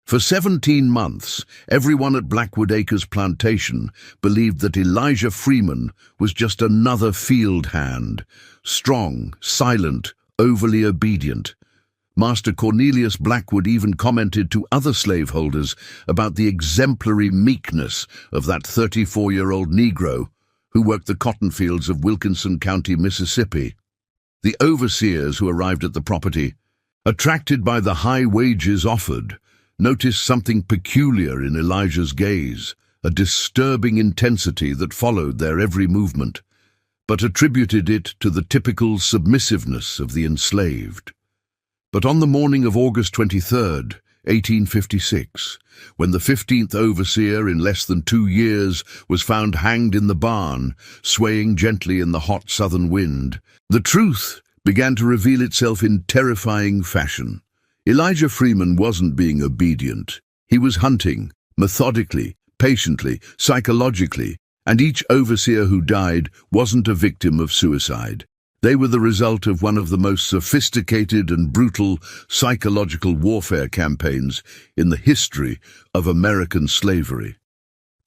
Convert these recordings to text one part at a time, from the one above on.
For 17 months, everyone at Blackwood Acres plantation believed that Elijah Freeman was just another field hand, strong, silent, overly obedient. Master Cornelius Blackwood even commented to other slaveholders about the exemplary meekness of that 34-year-old Negro who worked the cotton fields of Wilkinson County, Mississippi. The overseers who arrived at the property, attracted by the high wages offered, noticed something peculiar in Elijah's gaze, a disturbing intensity that followed their every movement, but attributed it to the typical submissiveness of the enslaved. But on the morning of August 23rd, 1856, when the 15th overseer in less than 2 years was found hanged in the barn, swaying gently in the hot southern wind, the truth began to reveal itself in terrifying fashion. Elijah Freeman wasn't being obedient. He was hunting, methodically, patiently, psychologically, and each overseer who died wasn't a victim of suicide. They were the result of one of the most sophisticated and brutal psychological warfare campaigns in the history of American slavery.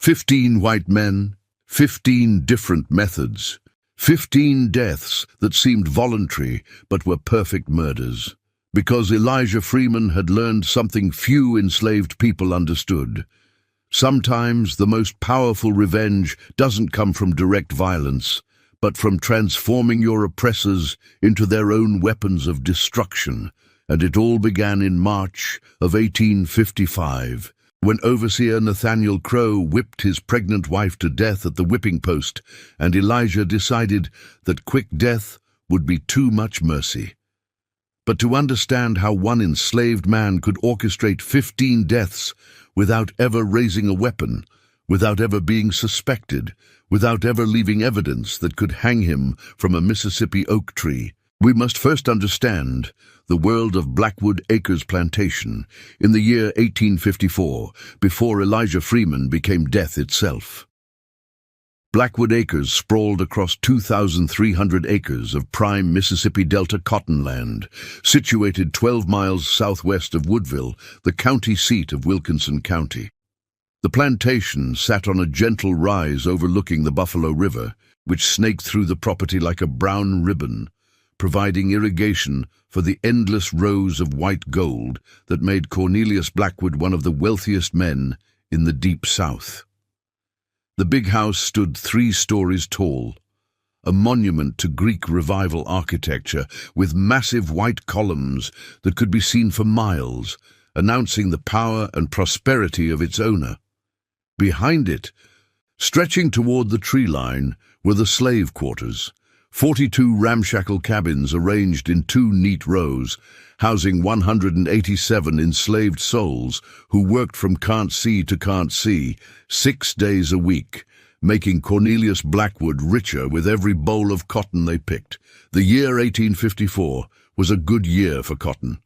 15 white men, 15 different methods, 15 deaths that seemed voluntary but were perfect murders. Because Elijah Freeman had learned something few enslaved people understood. Sometimes the most powerful revenge doesn't come from direct violence, but from transforming your oppressors into their own weapons of destruction. And it all began in March of 1855, when Overseer Nathaniel Crow whipped his pregnant wife to death at the whipping post, and Elijah decided that quick death would be too much mercy. But to understand how one enslaved man could orchestrate 15 deaths without ever raising a weapon, without ever being suspected, without ever leaving evidence that could hang him from a Mississippi oak tree, we must first understand the world of Blackwood Acres plantation in the year 1854, before Elijah Freeman became death itself. Blackwood Acres sprawled across 2,300 acres of prime Mississippi Delta cotton land, situated 12 miles southwest of Woodville, the county seat of Wilkinson County. The plantation sat on a gentle rise overlooking the Buffalo River, which snaked through the property like a brown ribbon, providing irrigation for the endless rows of white gold that made Cornelius Blackwood one of the wealthiest men in the Deep South. The big house stood 3 stories tall, a monument to Greek Revival architecture with massive white columns that could be seen for miles, announcing the power and prosperity of its owner. Behind it, stretching toward the tree line, were the slave quarters, 42 ramshackle cabins arranged in 2 neat rows, housing 187 enslaved souls who worked from can't see to can't see 6 days a week, making Cornelius Blackwood richer with every bowl of cotton they picked. The year 1854 was a good year for cotton.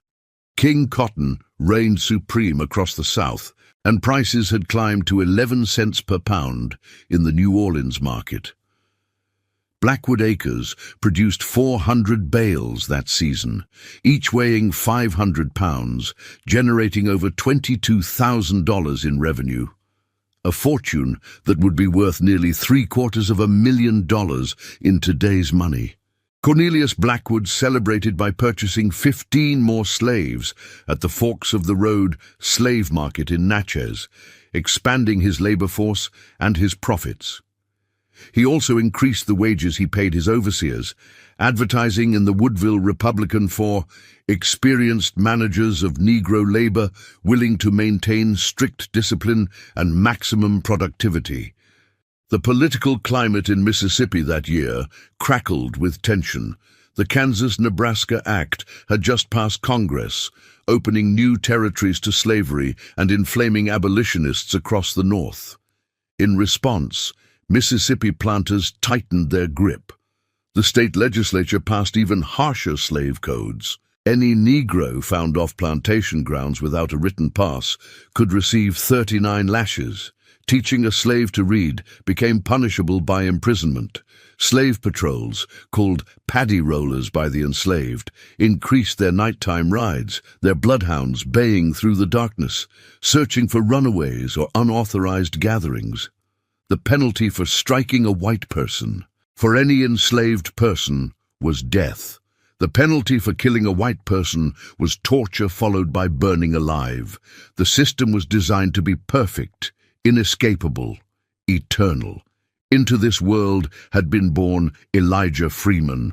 King cotton reigned supreme across the South, and prices had climbed to 11 cents per pound in the New Orleans market. Blackwood Acres produced 400 bales that season, each weighing 500 pounds, generating over $22,000 in revenue, a fortune that would be worth nearly $750,000 in today's money. Cornelius Blackwood celebrated by purchasing 15 more slaves at the Forks of the Road slave market in Natchez, expanding his labor force and his profits. He also increased the wages he paid his overseers, advertising in the Woodville Republican for experienced managers of Negro labor willing to maintain strict discipline and maximum productivity. The political climate in Mississippi that year crackled with tension. The Kansas-Nebraska Act had just passed Congress, opening new territories to slavery and inflaming abolitionists across the North. In response, Mississippi planters tightened their grip. The state legislature passed even harsher slave codes. Any Negro found off plantation grounds without a written pass could receive 39 lashes, Teaching a slave to read became punishable by imprisonment. Slave patrols, called paddy rollers by the enslaved, increased their nighttime rides, their bloodhounds baying through the darkness, searching for runaways or unauthorized gatherings. The penalty for striking a white person, for any enslaved person, was death. The penalty for killing a white person was torture followed by burning alive. The system was designed to be perfect, inescapable, eternal. Into this world had been born Elijah Freeman,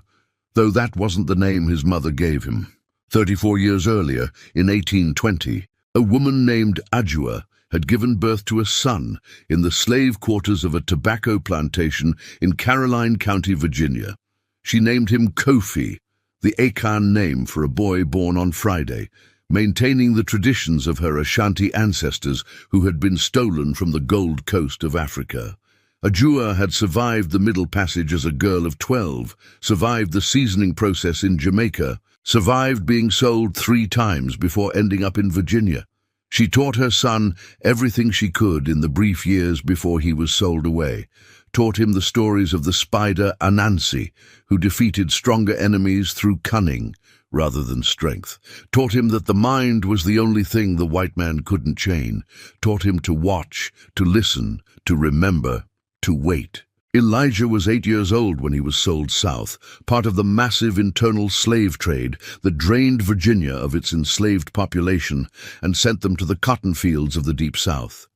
though that wasn't the name his mother gave him. 34 years earlier, in 1820, a woman named Adjua had given birth to a son in the slave quarters of a tobacco plantation in Caroline County, Virginia. She named him Kofi, the Akan name for a boy born on Friday, maintaining the traditions of her Ashanti ancestors who had been stolen from the Gold Coast of Africa. Adjua had survived the Middle Passage as a girl of 12, survived the seasoning process in Jamaica, survived being sold 3 times before ending up in Virginia. She taught her son everything she could in the brief years before he was sold away, taught him the stories of the spider Anansi, who defeated stronger enemies through cunning rather than strength, taught him that the mind was the only thing the white man couldn't chain, taught him to watch, to listen, to remember, to wait. Elijah was 8 years old when he was sold south, part of the massive internal slave trade that drained Virginia of its enslaved population and sent them to the cotton fields of the Deep South.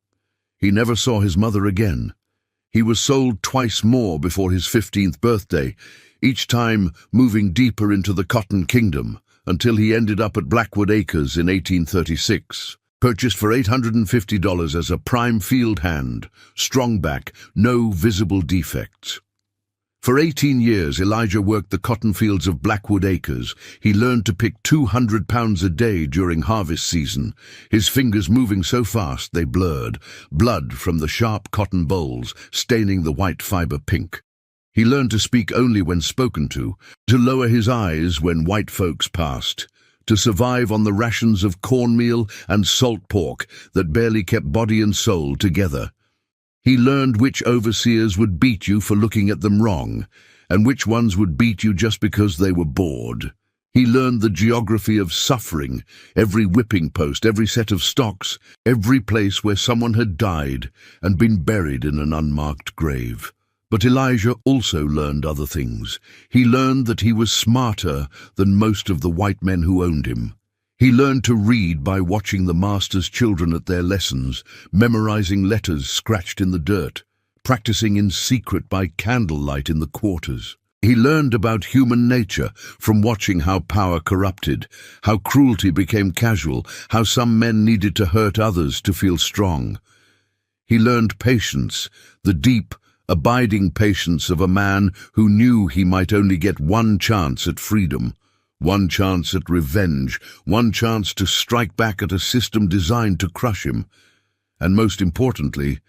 He never saw his mother again. He was sold twice more before his 15th birthday, each time moving deeper into the cotton kingdom, until he ended up at Blackwood Acres in 1836. Purchased for $850 as a prime field hand, strongback, no visible defects. For 18 years, Elijah worked the cotton fields of Blackwood Acres. He learned to pick 200 pounds a day during harvest season, his fingers moving so fast they blurred, blood from the sharp cotton bolls staining the white fiber pink. He learned to speak only when spoken to lower his eyes when white folks passed, to survive on the rations of cornmeal and salt pork that barely kept body and soul together. He learned which overseers would beat you for looking at them wrong, and which ones would beat you just because they were bored. He learned the geography of suffering, every whipping post, every set of stocks, every place where someone had died and been buried in an unmarked grave. But Elijah also learned other things. He learned that he was smarter than most of the white men who owned him. He learned to read by watching the master's children at their lessons, memorizing letters scratched in the dirt, practicing in secret by candlelight in the quarters. He learned about human nature from watching how power corrupted, how cruelty became casual, how some men needed to hurt others to feel strong. He learned patience, the deep, abiding patience of a man who knew he might only get one chance at freedom, one chance at revenge, one chance to strike back at a system designed to crush him. And most importantly,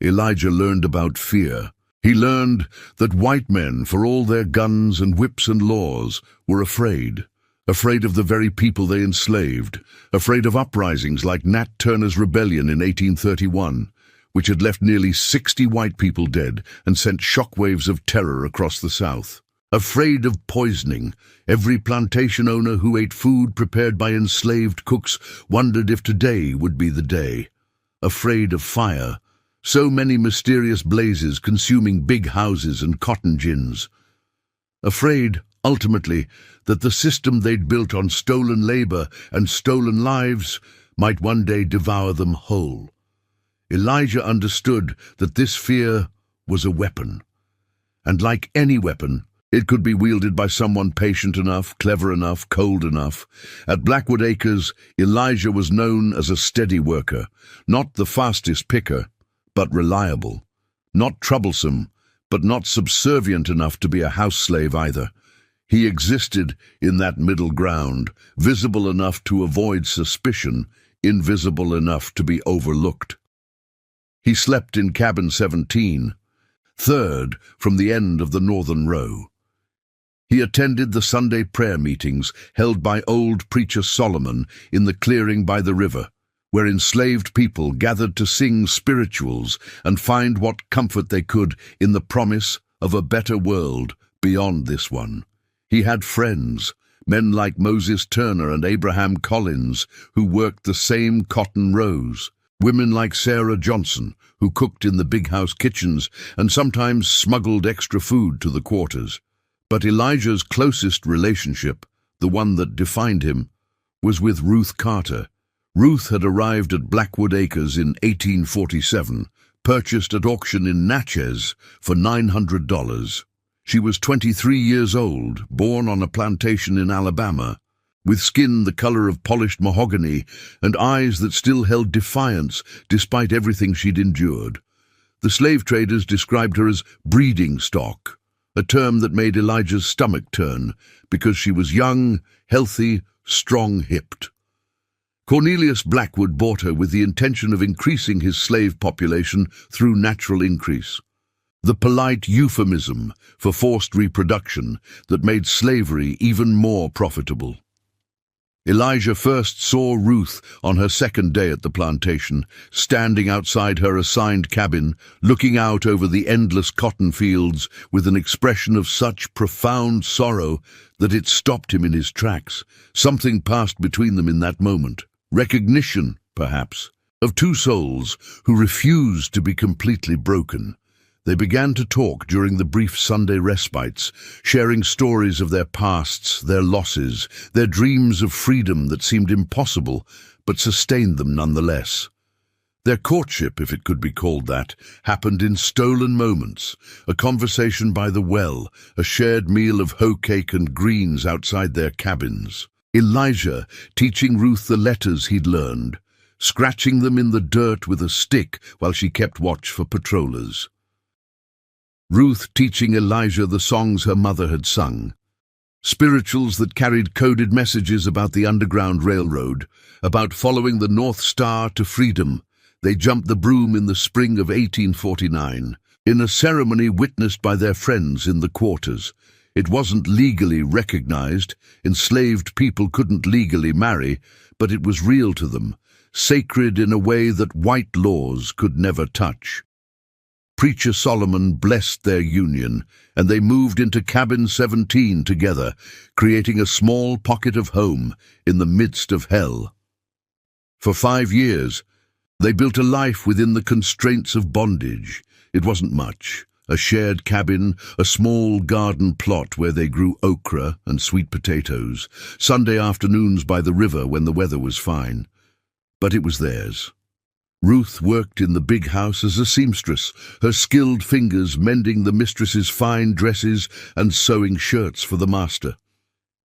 Elijah learned about fear. He learned that white men, for all their guns and whips and laws, were afraid of the very people they enslaved, afraid of uprisings like Nat Turner's rebellion in 1831, which had left nearly 60 white people dead and sent shockwaves of terror across the South. Afraid of poisoning, every plantation owner who ate food prepared by enslaved cooks wondered if today would be the day. Afraid of fire, so many mysterious blazes consuming big houses and cotton gins. Afraid, ultimately, that the system they'd built on stolen labor and stolen lives might one day devour them whole. Elijah understood that this fear was a weapon, and like any weapon, it could be wielded by someone patient enough, clever enough, cold enough. At Blackwood Acres, Elijah was known as a steady worker, not the fastest picker, but reliable, not troublesome, but not subservient enough to be a house slave either. He existed in that middle ground, visible enough to avoid suspicion, invisible enough to be overlooked. He slept in cabin 17, third from the end of the northern row. He attended the Sunday prayer meetings held by old preacher Solomon in the clearing by the river, where enslaved people gathered to sing spirituals and find what comfort they could in the promise of a better world beyond this one. He had friends, men like Moses Turner and Abraham Collins, who worked the same cotton rows, women like Sarah Johnson, who cooked in the big house kitchens and sometimes smuggled extra food to the quarters. But Elijah's closest relationship, the one that defined him, was with Ruth Carter. Ruth had arrived at Blackwood Acres in 1847, purchased at auction in Natchez for $900. She was 23 years old, born on a plantation in Alabama, with skin the color of polished mahogany and eyes that still held defiance despite everything she'd endured. The slave traders described her as breeding stock, a term that made Elijah's stomach turn because she was young, healthy, strong-hipped. Cornelius Blackwood bought her with the intention of increasing his slave population through natural increase, the polite euphemism for forced reproduction that made slavery even more profitable. Elijah first saw Ruth on her second day at the plantation, standing outside her assigned cabin, looking out over the endless cotton fields with an expression of such profound sorrow that it stopped him in his tracks. Something passed between them in that moment. Recognition, perhaps, of two souls who refused to be completely broken. They began to talk during the brief Sunday respites, sharing stories of their pasts, their losses, their dreams of freedom that seemed impossible, but sustained them nonetheless. Their courtship, if it could be called that, happened in stolen moments, a conversation by the well, a shared meal of hoe cake and greens outside their cabins. Elijah teaching Ruth the letters he'd learned, scratching them in the dirt with a stick while she kept watch for patrollers. Ruth teaching Elijah the songs her mother had sung, spirituals that carried coded messages about the Underground Railroad, about following the North Star to freedom. They jumped the broom in the spring of 1849, in a ceremony witnessed by their friends in the quarters. It wasn't legally recognized. Enslaved people couldn't legally marry, but it was real to them, sacred in a way that white laws could never touch. Preacher Solomon blessed their union, and they moved into cabin 17 together, creating a small pocket of home in the midst of hell. For 5 years, they built a life within the constraints of bondage. It wasn't much. A shared cabin, a small garden plot where they grew okra and sweet potatoes, Sunday afternoons by the river when the weather was fine. But it was theirs. Ruth worked in the big house as a seamstress, her skilled fingers mending the mistress's fine dresses and sewing shirts for the master.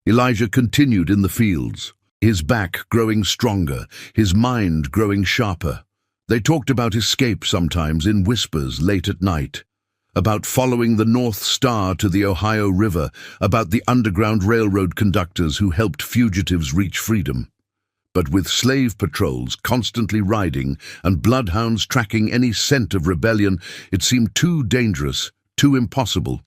Elijah continued in the fields, his back growing stronger, his mind growing sharper. They talked about escape sometimes in whispers late at night, about following the North Star to the Ohio River, about the Underground Railroad conductors who helped fugitives reach freedom. But with slave patrols constantly riding and bloodhounds tracking any scent of rebellion, it seemed too dangerous, too impossible.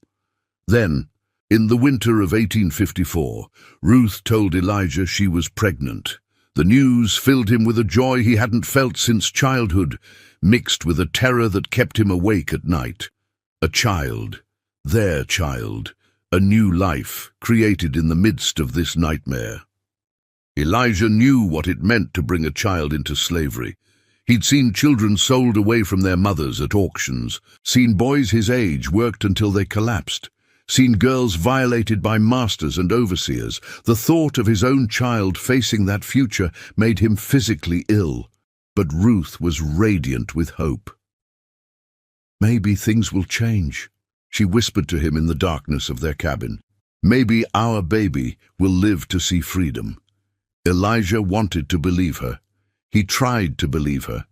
Then, in the winter of 1854, Ruth told Elijah she was pregnant. The news filled him with a joy he hadn't felt since childhood, mixed with a terror that kept him awake at night. A child, their child, a new life created in the midst of this nightmare. Elijah knew what it meant to bring a child into slavery. He'd seen children sold away from their mothers at auctions, seen boys his age worked until they collapsed, seen girls violated by masters and overseers. The thought of his own child facing that future made him physically ill, but Ruth was radiant with hope. "Maybe things will change," she whispered to him in the darkness of their cabin. "Maybe our baby will live to see freedom." Elijah wanted to believe her. He tried to believe her.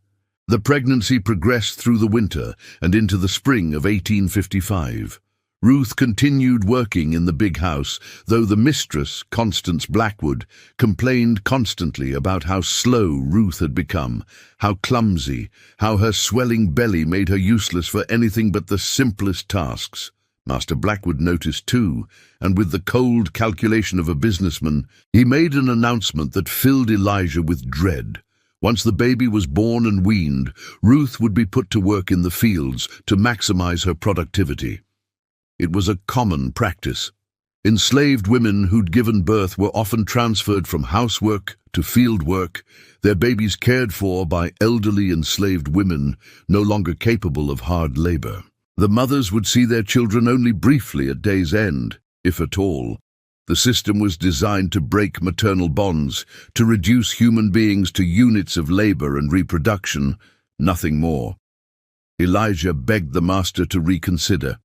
The pregnancy progressed through the winter and into the spring of 1855. Ruth continued working in the big house, though the mistress, Constance Blackwood, complained constantly about how slow Ruth had become, how clumsy, how her swelling belly made her useless for anything but the simplest tasks. Master Blackwood noticed too, and with the cold calculation of a businessman, he made an announcement that filled Elijah with dread. Once the baby was born and weaned, Ruth would be put to work in the fields to maximize her productivity. It was a common practice. Enslaved women who'd given birth were often transferred from housework to field work, their babies cared for by elderly enslaved women no longer capable of hard labor. The mothers would see their children only briefly at day's end, if at all. The system was designed to break maternal bonds, to reduce human beings to units of labor and reproduction, nothing more. Elijah begged the master to reconsider.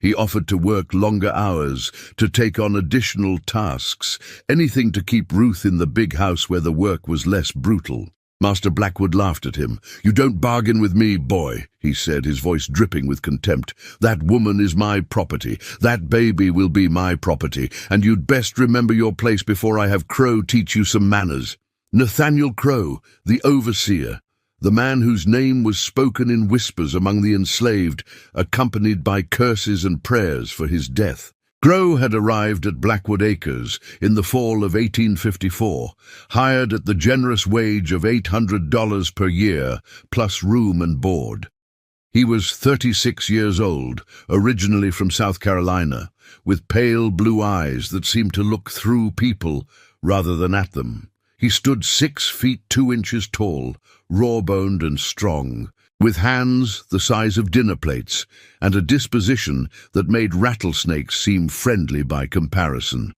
He offered to work longer hours, to take on additional tasks, anything to keep Ruth in the big house where the work was less brutal. Master Blackwood laughed at him. "You don't bargain with me, boy," he said, his voice dripping with contempt. "That woman is my property. That baby will be my property, and you'd best remember your place before I have Crow teach you some manners." Nathaniel Crow, the overseer, the man whose name was spoken in whispers among the enslaved, accompanied by curses and prayers for his death. Crow had arrived at Blackwood Acres in the fall of 1854, hired at the generous wage of $800 per year, plus room and board. He was 36 years old, originally from South Carolina, with pale blue eyes that seemed to look through people rather than at them. He stood 6 feet 2 inches tall, raw-boned and strong, with hands the size of dinner plates and a disposition that made rattlesnakes seem friendly by comparison.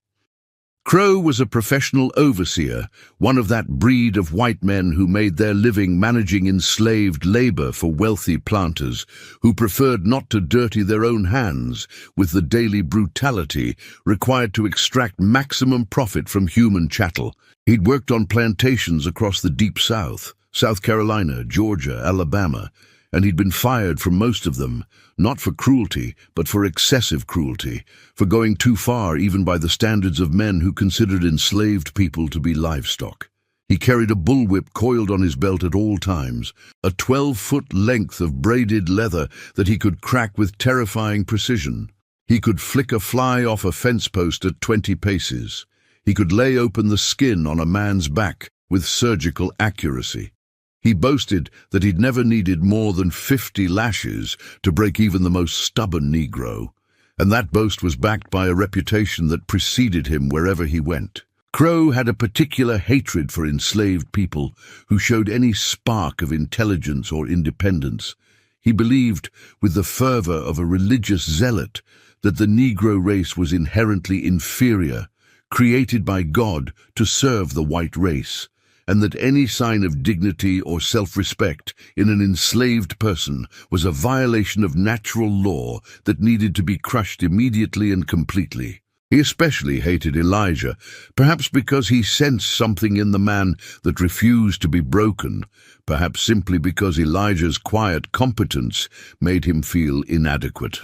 Crow was a professional overseer, one of that breed of white men who made their living managing enslaved labor for wealthy planters, who preferred not to dirty their own hands with the daily brutality required to extract maximum profit from human chattel. He'd worked on plantations across the Deep South, South Carolina, Georgia, Alabama, and he'd been fired from most of them, not for cruelty, but for excessive cruelty, for going too far even by the standards of men who considered enslaved people to be livestock. He carried a bullwhip coiled on his belt at all times, a 12-foot length of braided leather that he could crack with terrifying precision. He could flick a fly off a fence post at 20 paces. He could lay open the skin on a man's back with surgical accuracy. He boasted that he'd never needed more than 50 lashes to break even the most stubborn Negro, and that boast was backed by a reputation that preceded him wherever he went. Crow had a particular hatred for enslaved people who showed any spark of intelligence or independence. He believed, with the fervor of a religious zealot, that the Negro race was inherently inferior, created by God to serve the white race, and that any sign of dignity or self-respect in an enslaved person was a violation of natural law that needed to be crushed immediately and completely. He especially hated Elijah, perhaps because he sensed something in the man that refused to be broken, perhaps simply because Elijah's quiet competence made him feel inadequate.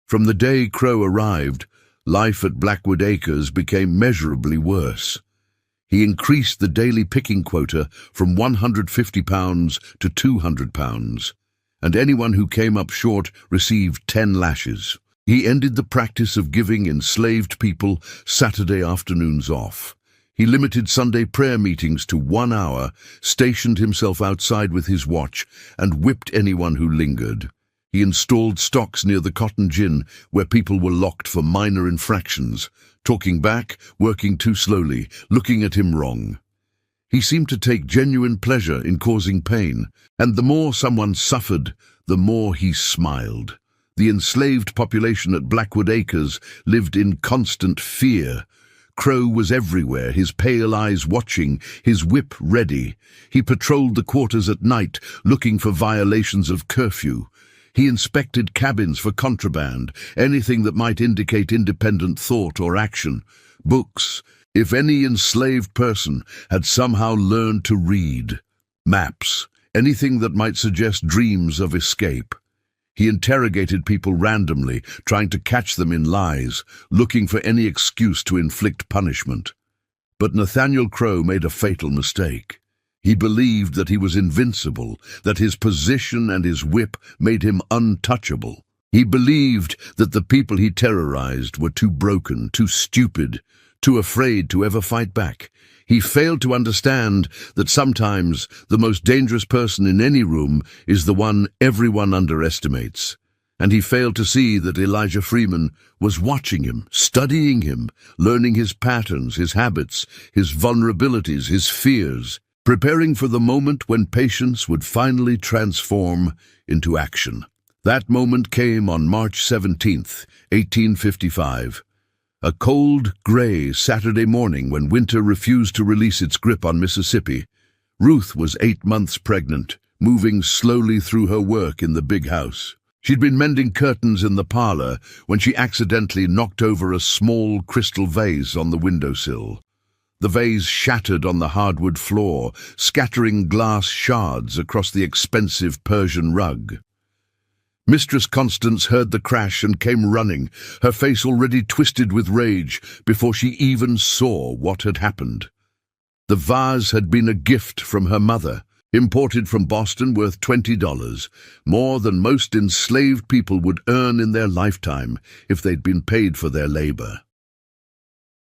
From the day Crow arrived, life at Blackwood Acres became measurably worse. He increased the daily picking quota from 150 pounds to 200 pounds, and anyone who came up short received 10 lashes. He ended the practice of giving enslaved people Saturday afternoons off. He limited Sunday prayer meetings to 1 hour, stationed himself outside with his watch, and whipped anyone who lingered. He installed stocks near the cotton gin where people were locked for minor infractions, talking back, working too slowly, looking at him wrong. He seemed to take genuine pleasure in causing pain, and the more someone suffered, the more he smiled. The enslaved population at Blackwood Acres lived in constant fear. Crow was everywhere, his pale eyes watching, his whip ready. He patrolled the quarters at night, looking for violations of curfew. He inspected cabins for contraband, anything that might indicate independent thought or action. Books, if any enslaved person had somehow learned to read. Maps, anything that might suggest dreams of escape. He interrogated people randomly, trying to catch them in lies, looking for any excuse to inflict punishment. But Nathaniel Crow made a fatal mistake. He believed that he was invincible, that his position and his whip made him untouchable. He believed that the people he terrorized were too broken, too stupid, too afraid to ever fight back. He failed to understand that sometimes the most dangerous person in any room is the one everyone underestimates. And he failed to see that Elijah Freeman was watching him, studying him, learning his patterns, his habits, his vulnerabilities, his fears, preparing for the moment when patience would finally transform into action. That moment came on March 17th, 1855. A cold, gray Saturday morning when winter refused to release its grip on Mississippi. Ruth was 8 months pregnant, moving slowly through her work in the big house. She'd been mending curtains in the parlor when she accidentally knocked over a small crystal vase on the windowsill. The vase shattered on the hardwood floor, scattering glass shards across the expensive Persian rug. Mistress Constance heard the crash and came running, her face already twisted with rage before she even saw what had happened. The vase had been a gift from her mother, imported from Boston, worth $20, more than most enslaved people would earn in their lifetime if they'd been paid for their labor.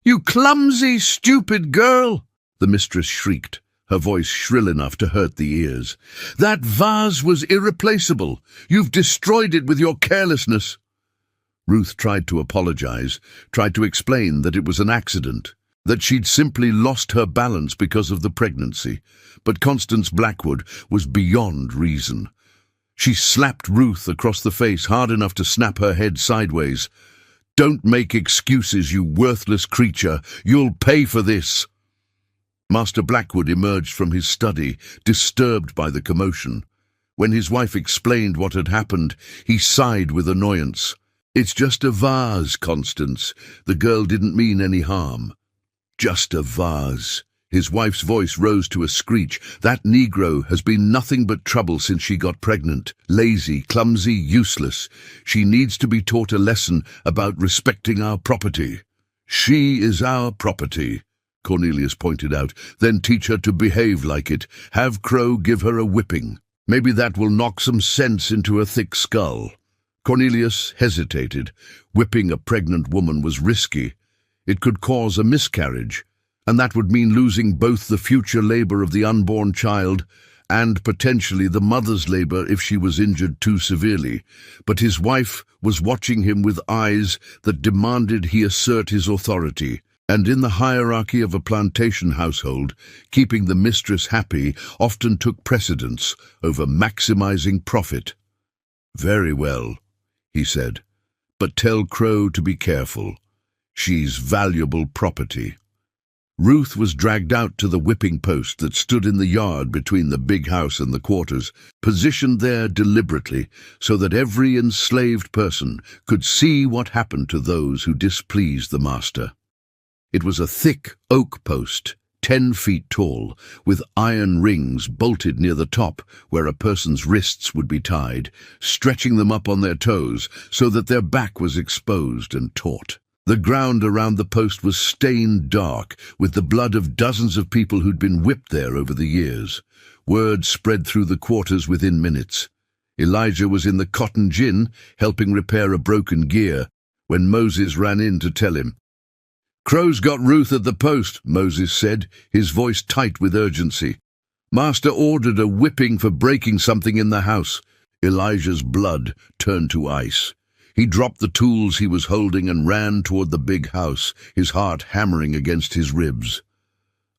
"You clumsy, stupid girl!" the mistress shrieked, her voice shrill enough to hurt the ears. "That vase was irreplaceable. You've destroyed it with your carelessness." Ruth tried to apologize, tried to explain that it was an accident, that she'd simply lost her balance because of the pregnancy. But Constance Blackwood was beyond reason. She slapped Ruth across the face hard enough to snap her head sideways. "Don't make excuses, you worthless creature. You'll pay for this." Master Blackwood emerged from his study, disturbed by the commotion. When his wife explained what had happened, he sighed with annoyance. "It's just a vase, Constance. The girl didn't mean any harm." "Just a vase." His wife's voice rose to a screech. "That Negro has been nothing but trouble since she got pregnant. Lazy, clumsy, useless. She needs to be taught a lesson about respecting our property." "She is our property," Cornelius pointed out. "Then teach her to behave like it. Have Crow give her a whipping. Maybe that will knock some sense into her thick skull." Cornelius hesitated. Whipping a pregnant woman was risky. It could cause a miscarriage, and that would mean losing both the future labor of the unborn child and potentially the mother's labor if she was injured too severely. But his wife was watching him with eyes that demanded he assert his authority. And in the hierarchy of a plantation household, keeping the mistress happy often took precedence over maximizing profit. "Very well," he said, "but tell Crow to be careful. She's valuable property." Ruth was dragged out to the whipping post that stood in the yard between the big house and the quarters, positioned there deliberately so that every enslaved person could see what happened to those who displeased the master. It was a thick oak post, 10 feet tall, with iron rings bolted near the top where a person's wrists would be tied, stretching them up on their toes so that their back was exposed and taut. The ground around the post was stained dark with the blood of dozens of people who'd been whipped there over the years. Word spread through the quarters within minutes. Elijah was in the cotton gin, helping repair a broken gear, when Moses ran in to tell him. "Crow's got Ruth at the post," Moses said, his voice tight with urgency. "Master ordered a whipping for breaking something in the house." Elijah's blood turned to ice. He dropped the tools he was holding and ran toward the big house, his heart hammering against his ribs.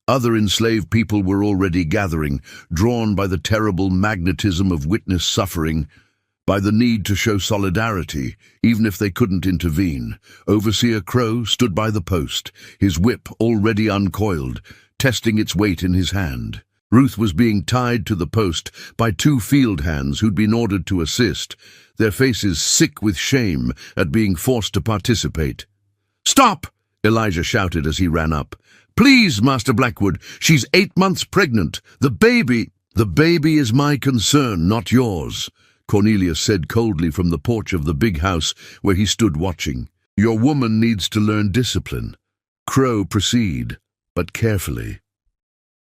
Other enslaved people were already gathering, drawn by the terrible magnetism of witness suffering, by the need to show solidarity, even if they couldn't intervene. Overseer Crow stood by the post, his whip already uncoiled, testing its weight in his hand. Ruth was being tied to the post by 2 field hands who'd been ordered to assist, their faces sick with shame at being forced to participate. "Stop!" Elijah shouted as he ran up. "Please, Master Blackwood, she's 8 months pregnant. The baby is my concern, not yours," Cornelius said coldly from the porch of the big house where he stood watching. "Your woman needs to learn discipline. Crow, proceed, but carefully."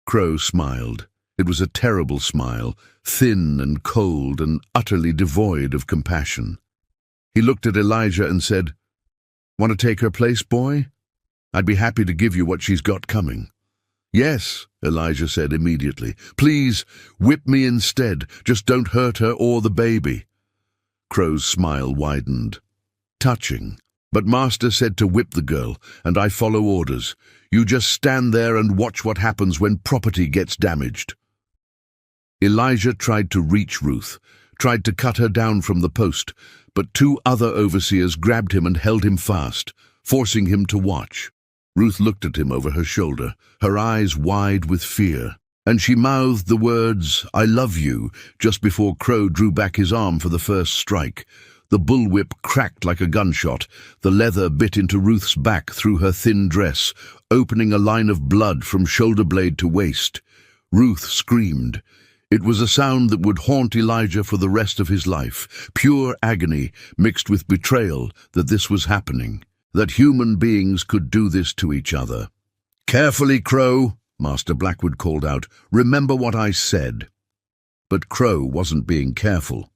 Crow smiled. It was a terrible smile, thin and cold and utterly devoid of compassion. He looked at Elijah and said, "Want to take her place, boy? I'd be happy to give you what she's got coming." "Yes," Elijah said immediately. "Please, whip me instead. Just don't hurt her or the baby." Crow's smile widened. "Touching. But Master said to whip the girl, and I follow orders. You just stand there and watch what happens when property gets damaged." Elijah tried to reach Ruth, tried to cut her down from the post, but two other overseers grabbed him and held him fast, forcing him to watch. Ruth looked at him over her shoulder, her eyes wide with fear, and she mouthed the words, "I love you," just before Crow drew back his arm for the first strike. The bullwhip cracked like a gunshot. The leather bit into Ruth's back through her thin dress, opening a line of blood from shoulder blade to waist. Ruth screamed. It was a sound that would haunt Elijah for the rest of his life, pure agony mixed with betrayal that this was happening, that human beings could do this to each other. "Carefully, Crow," Master Blackwood called out. "Remember what I said." But Crow wasn't being careful.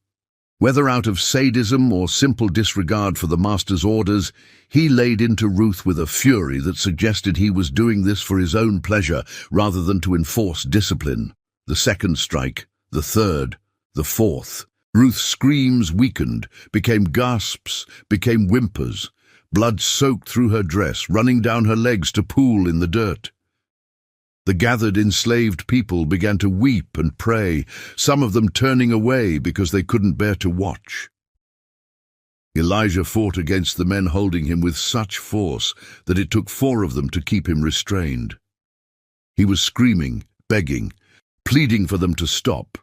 Whether out of sadism or simple disregard for the master's orders, he laid into Ruth with a fury that suggested he was doing this for his own pleasure rather than to enforce discipline. The second strike, the third, the fourth. Ruth's screams weakened, became gasps, became whimpers. Blood soaked through her dress, running down her legs to pool in the dirt. The gathered enslaved people began to weep and pray, some of them turning away because they couldn't bear to watch. Elijah fought against the men holding him with such force that it took 4 of them to keep him restrained. He was screaming, begging, pleading for them to stop.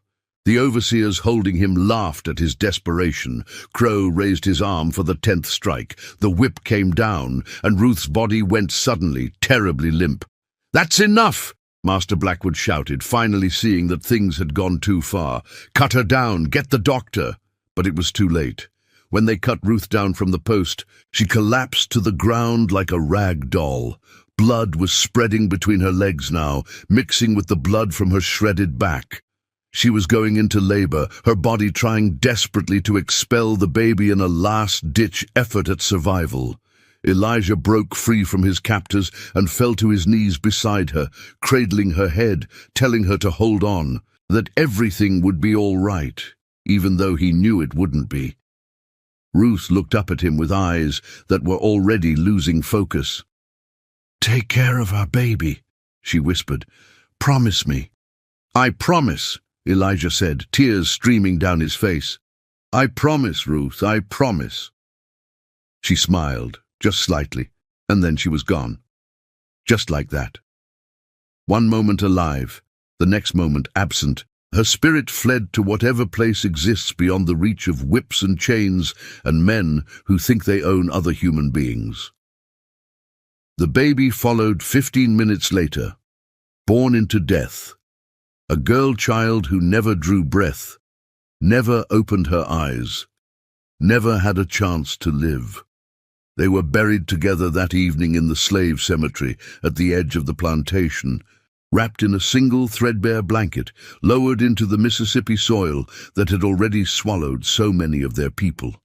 The overseers holding him laughed at his desperation. Crow raised his arm for the 10th strike. The whip came down, and Ruth's body went suddenly, terribly limp. "That's enough!" Master Blackwood shouted, finally seeing that things had gone too far. "Cut her down! Get the doctor!" But it was too late. When they cut Ruth down from the post, she collapsed to the ground like a rag doll. Blood was spreading between her legs now, mixing with the blood from her shredded back. She was going into labor, her body trying desperately to expel the baby in a last-ditch effort at survival. Elijah broke free from his captors and fell to his knees beside her, cradling her head, telling her to hold on, that everything would be all right, even though he knew it wouldn't be. Ruth looked up at him with eyes that were already losing focus. "Take care of our baby," she whispered. "Promise me." "I promise," Elijah said, tears streaming down his face. "I promise, Ruth, I promise." She smiled, just slightly, and then she was gone. Just like that. One moment alive, the next moment absent, her spirit fled to whatever place exists beyond the reach of whips and chains and men who think they own other human beings. The baby followed 15 minutes later, born into death, a girl child who never drew breath, never opened her eyes, never had a chance to live. They were buried together that evening in the slave cemetery at the edge of the plantation, wrapped in a single threadbare blanket, lowered into the Mississippi soil that had already swallowed so many of their people.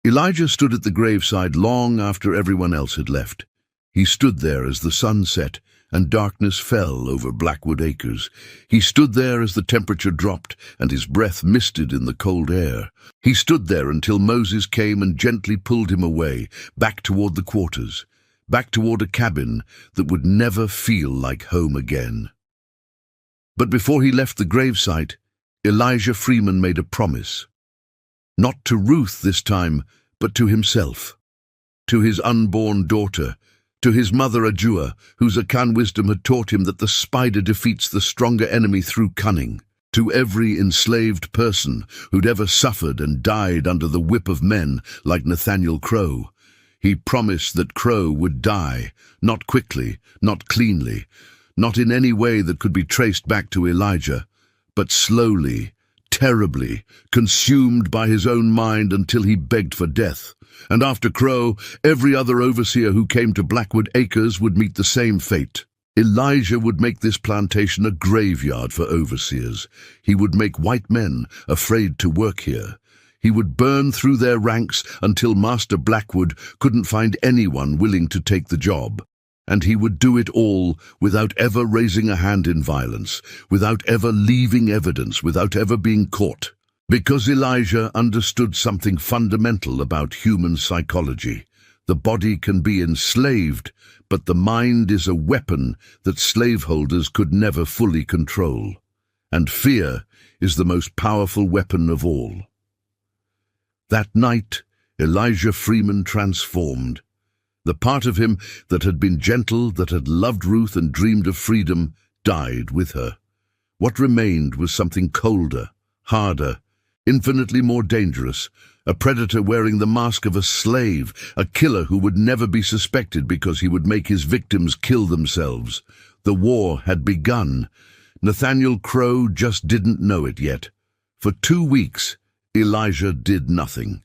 Elijah stood at the graveside long after everyone else had left. He stood there as the sun set and darkness fell over Blackwood Acres. He stood there as the temperature dropped and his breath misted in the cold air. He stood there until Moses came and gently pulled him away, back toward the quarters, back toward a cabin that would never feel like home again. But before he left the gravesite, Elijah Freeman made a promise. Not to Ruth this time, but to himself, to his unborn daughter, to his mother Ajua, whose Akan wisdom had taught him that the spider defeats the stronger enemy through cunning, to every enslaved person who'd ever suffered and died under the whip of men like Nathaniel Crow. He promised that Crow would die, not quickly, not cleanly, not in any way that could be traced back to Elijah, but slowly, terribly, consumed by his own mind until he begged for death. And after Crow, every other overseer who came to Blackwood Acres would meet the same fate. Elijah would make this plantation a graveyard for overseers. He would make white men afraid to work here. He would burn through their ranks until Master Blackwood couldn't find anyone willing to take the job. And he would do it all without ever raising a hand in violence, without ever leaving evidence, without ever being caught. Because Elijah understood something fundamental about human psychology. The body can be enslaved, but the mind is a weapon that slaveholders could never fully control. And fear is the most powerful weapon of all. That night, Elijah Freeman transformed. The part of him that had been gentle, that had loved Ruth and dreamed of freedom, died with her. What remained was something colder, harder, infinitely more dangerous, a predator wearing the mask of a slave, a killer who would never be suspected because he would make his victims kill themselves. The war had begun. Nathaniel Crowe just didn't know it yet. For 2 weeks, Elijah did nothing.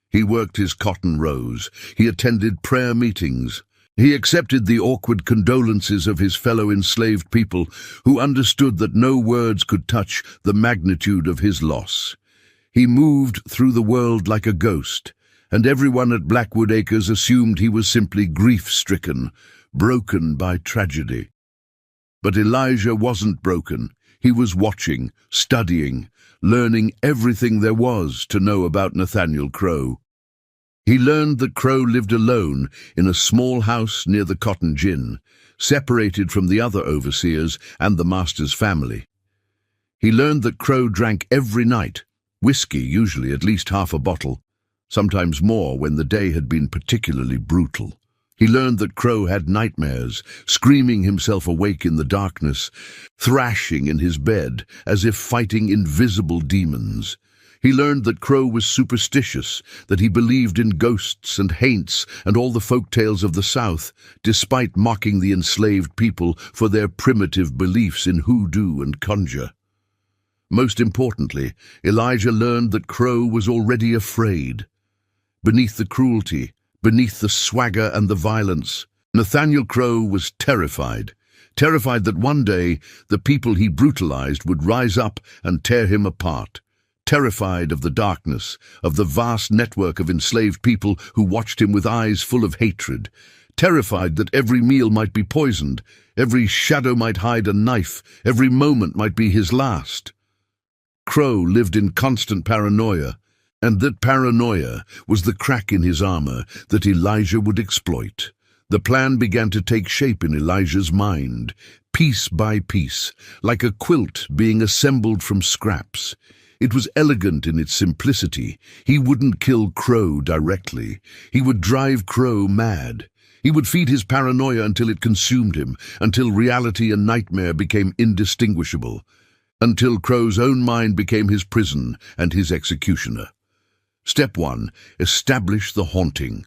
He worked his cotton rows. He attended prayer meetings. He accepted the awkward condolences of his fellow enslaved people who understood that no words could touch the magnitude of his loss. He moved through the world like a ghost, and everyone at Blackwood Acres assumed he was simply grief-stricken, broken by tragedy. But Elijah wasn't broken. He was watching, studying, learning everything there was to know about Nathaniel Crowe. He learned that Crowe lived alone in a small house near the cotton gin, separated from the other overseers and the master's family. He learned that Crowe drank every night, whiskey usually at least half a bottle, sometimes more when the day had been particularly brutal. He learned that Crowe had nightmares, screaming himself awake in the darkness, thrashing in his bed as if fighting invisible demons. He learned that Crowe was superstitious, that he believed in ghosts and haints and all the folk tales of the South, despite mocking the enslaved people for their primitive beliefs in hoodoo and conjure. Most importantly, Elijah learned that Crowe was already afraid. Beneath the cruelty, beneath the swagger and the violence, Nathaniel Crowe was terrified. Terrified that one day the people he brutalized would rise up and tear him apart. Terrified of the darkness, of the vast network of enslaved people who watched him with eyes full of hatred. Terrified that every meal might be poisoned, every shadow might hide a knife, every moment might be his last. Crowe lived in constant paranoia, and that paranoia was the crack in his armor that Elijah would exploit. The plan began to take shape in Elijah's mind, piece by piece, like a quilt being assembled from scraps. It was elegant in its simplicity. He wouldn't kill Crowe directly. He would drive Crowe mad. He would feed his paranoia until it consumed him, until reality and nightmare became indistinguishable, until Crowe's own mind became his prison and his executioner. Step 1. Establish the haunting.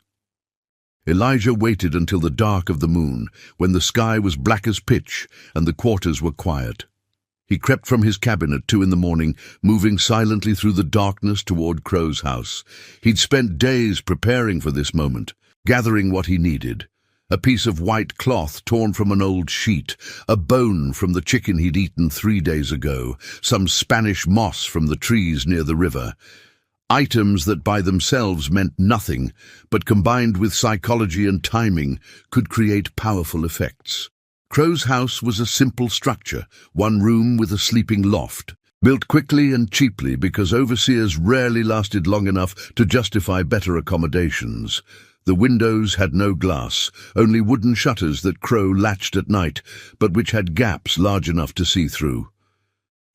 Elijah waited until the dark of the moon, when the sky was black as pitch and the quarters were quiet. He crept from his cabin at 2 a.m, moving silently through the darkness toward Crowe's house. He'd spent days preparing for this moment, gathering what he needed. A piece of white cloth torn from an old sheet, a bone from the chicken he'd eaten 3 days ago, some Spanish moss from the trees near the river. Items that by themselves meant nothing, but combined with psychology and timing could create powerful effects. Crowe's house was a simple structure, one room with a sleeping loft, built quickly and cheaply because overseers rarely lasted long enough to justify better accommodations. The windows had no glass, only wooden shutters that Crowe latched at night, but which had gaps large enough to see through.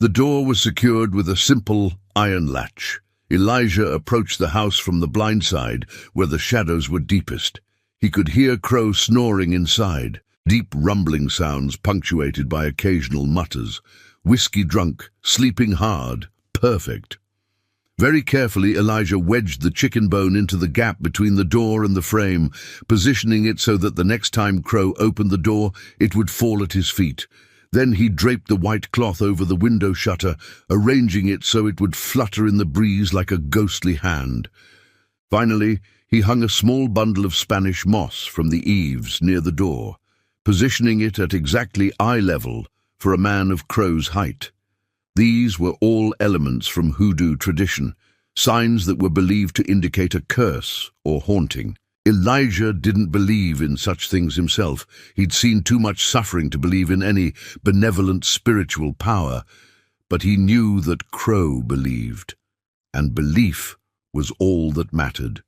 The door was secured with a simple iron latch. Elijah approached the house from the blind side, where the shadows were deepest. He could hear Crowe snoring inside. Deep rumbling sounds punctuated by occasional mutters. Whiskey drunk, sleeping hard, perfect. Very carefully, Elijah wedged the chicken bone into the gap between the door and the frame, positioning it so that the next time Crowe opened the door, it would fall at his feet. Then he draped the white cloth over the window shutter, arranging it so it would flutter in the breeze like a ghostly hand. Finally, he hung a small bundle of Spanish moss from the eaves near the door, positioning it at exactly eye level for a man of Crowe's height. These were all elements from hoodoo tradition, signs that were believed to indicate a curse or haunting. Elijah didn't believe in such things himself. He'd seen too much suffering to believe in any benevolent spiritual power, but he knew that Crow believed, and belief was all that mattered.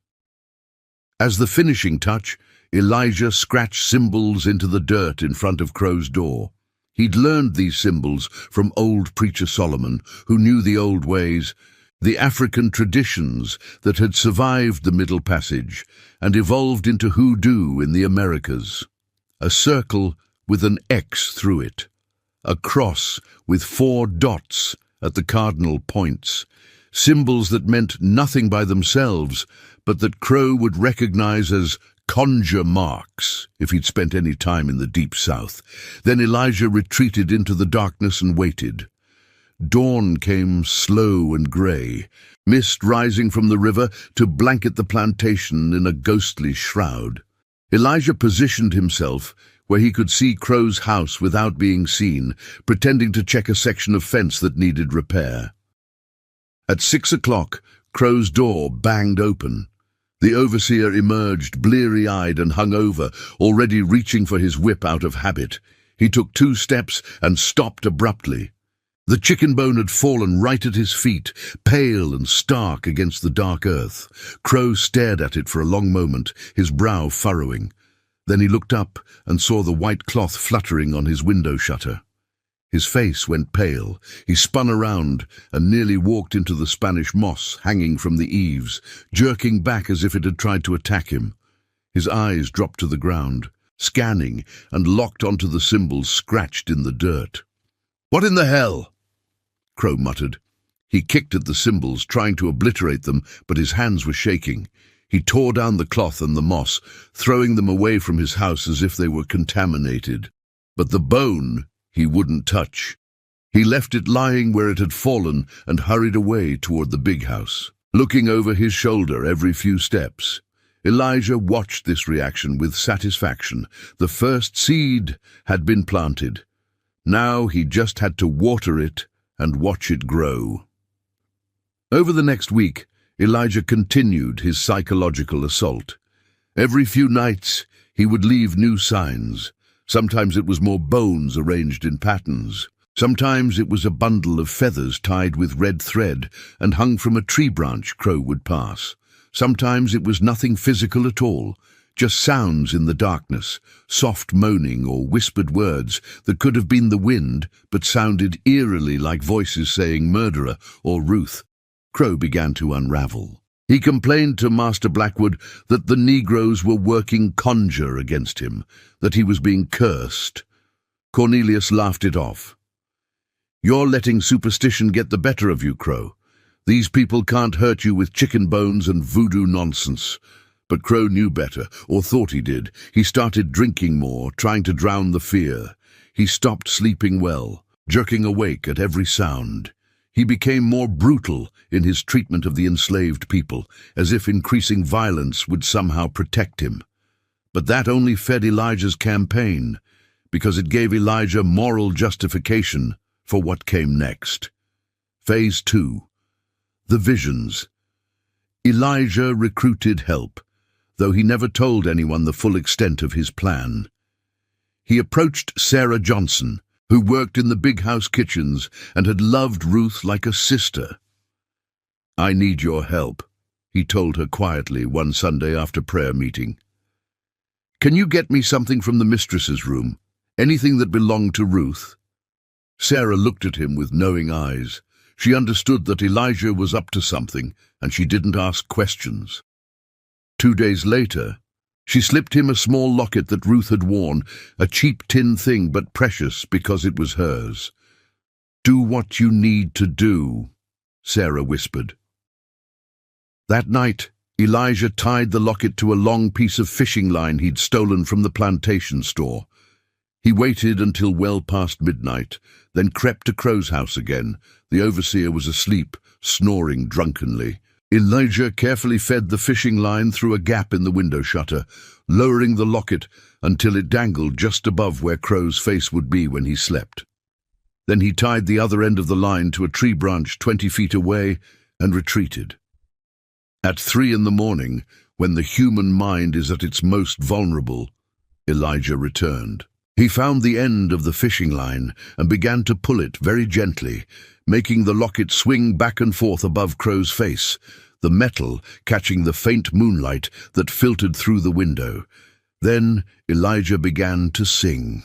As the finishing touch, Elijah scratched symbols into the dirt in front of Crow's door. He'd learned these symbols from old preacher Solomon, who knew the old ways, the African traditions that had survived the Middle Passage and evolved into hoodoo in the Americas. A circle with an X through it, a cross with 4 dots at the cardinal points, symbols that meant nothing by themselves, but that Crow would recognize as conjure marks if he'd spent any time in the Deep South. Then Elijah retreated into the darkness and waited. Dawn came slow and grey, mist rising from the river to blanket the plantation in a ghostly shroud. Elijah positioned himself where he could see Crow's house without being seen, pretending to check a section of fence that needed repair. At 6 o'clock, Crow's door banged open. The overseer emerged, bleary-eyed and hungover, already reaching for his whip out of habit. He took 2 steps and stopped abruptly. The chicken bone had fallen right at his feet, pale and stark against the dark earth. Crow stared at it for a long moment, his brow furrowing. Then he looked up and saw the white cloth fluttering on his window shutter. His face went pale. He spun around and nearly walked into the Spanish moss hanging from the eaves, jerking back as if it had tried to attack him. His eyes dropped to the ground, scanning and locked onto the symbols scratched in the dirt. "What in the hell?" Crow muttered. He kicked at the symbols, trying to obliterate them, but his hands were shaking. He tore down the cloth and the moss, throwing them away from his house as if they were contaminated. But the bone he wouldn't touch. He left it lying where it had fallen and hurried away toward the big house, looking over his shoulder every few steps. Elijah watched this reaction with satisfaction. The first seed had been planted. Now he just had to water it and watch it grow. Over the next week, Elijah continued his psychological assault. Every few nights, he would leave new signs. Sometimes it was more bones arranged in patterns. Sometimes it was a bundle of feathers tied with red thread and hung from a tree branch Crow would pass. Sometimes it was nothing physical at all, just sounds in the darkness, soft moaning or whispered words that could have been the wind but sounded eerily like voices saying murderer or Ruth. Crow began to unravel. He complained to Master Blackwood that the Negroes were working conjure against him, that he was being cursed. Cornelius laughed it off. "You're letting superstition get the better of you, Crow. These people can't hurt you with chicken bones and voodoo nonsense." But Crow knew better, or thought he did. He started drinking more, trying to drown the fear. He stopped sleeping well, jerking awake at every sound. He became more brutal in his treatment of the enslaved people, as if increasing violence would somehow protect him. But that only fed Elijah's campaign, because it gave Elijah moral justification for what came next. Phase 2. The Visions. Elijah recruited help, though he never told anyone the full extent of his plan. He approached Sarah Johnson, who worked in the big house kitchens and had loved Ruth like a sister. "I need your help," he told her quietly one Sunday after prayer meeting. "Can you get me something from the mistress's room? Anything that belonged to Ruth?" Sarah looked at him with knowing eyes. She understood that Elijah was up to something, and she didn't ask questions. 2 days later, she slipped him a small locket that Ruth had worn, a cheap tin thing but precious because it was hers. "Do what you need to do," Sarah whispered. That night, Elijah tied the locket to a long piece of fishing line he'd stolen from the plantation store. He waited until well past midnight, then crept to Crow's house again. The overseer was asleep, snoring drunkenly. Elijah carefully fed the fishing line through a gap in the window shutter, lowering the locket until it dangled just above where Crow's face would be when he slept. Then he tied the other end of the line to a tree branch 20 feet away and retreated. At 3 in the morning, When the human mind is at its most vulnerable, Elijah returned. He found the end of the fishing line and began to pull it very gently, making the locket swing back and forth above Crow's face, the metal catching the faint moonlight that filtered through the window. Then Elijah began to sing.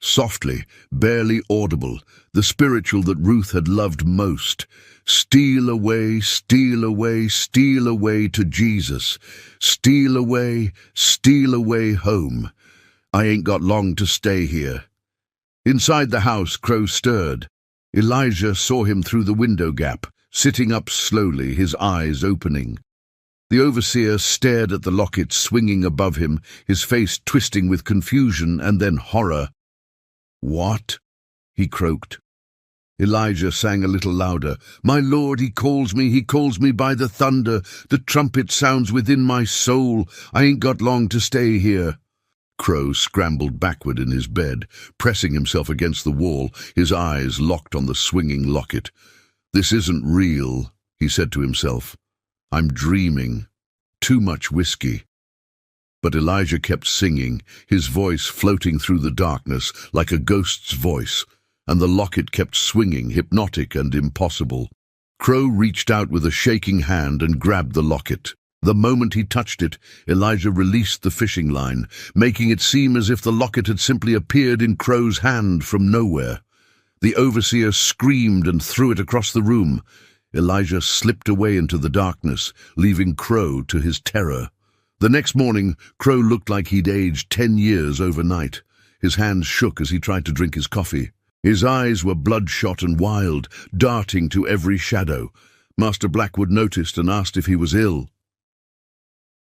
Softly, barely audible, the spiritual that Ruth had loved most. Steal away, steal away, steal away to Jesus. Steal away home. I ain't got long to stay here. Inside the house, Crow stirred. Elijah saw him through the window gap, sitting up slowly, his eyes opening. The overseer stared at the locket swinging above him, his face twisting with confusion and then horror. "What?" he croaked. Elijah sang a little louder. "My Lord, he calls me by the thunder. The trumpet sounds within my soul. I ain't got long to stay here." Crow scrambled backward in his bed, pressing himself against the wall, his eyes locked on the swinging locket. "This isn't real," he said to himself. "I'm dreaming. Too much whiskey." But Elijah kept singing, his voice floating through the darkness like a ghost's voice, and the locket kept swinging, hypnotic and impossible. Crow reached out with a shaking hand and grabbed the locket. The moment he touched it, Elijah released the fishing line, making it seem as if the locket had simply appeared in Crow's hand from nowhere. The overseer screamed and threw it across the room. Elijah slipped away into the darkness, leaving Crow to his terror. The next morning, Crow looked like he'd aged 10 years overnight. His hands shook as he tried to drink his coffee. His eyes were bloodshot and wild, darting to every shadow. Master Blackwood noticed and asked if he was ill.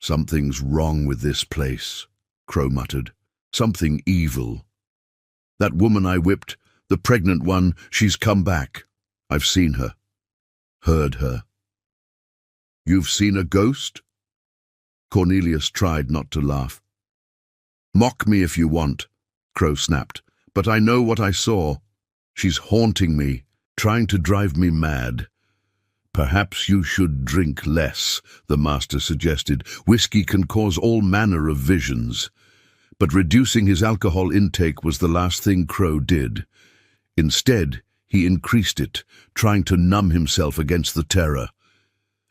"Something's wrong with this place," Crow muttered. "Something evil. That woman I whipped, the pregnant one, she's come back. I've seen her. Heard her." "You've seen a ghost?" Cornelius tried not to laugh. "Mock me if you want," Crow snapped, "but I know what I saw. She's haunting me, trying to drive me mad." "Perhaps you should drink less," the master suggested. "Whiskey can cause all manner of visions." But reducing his alcohol intake was the last thing Crow did. Instead, he increased it, trying to numb himself against the terror.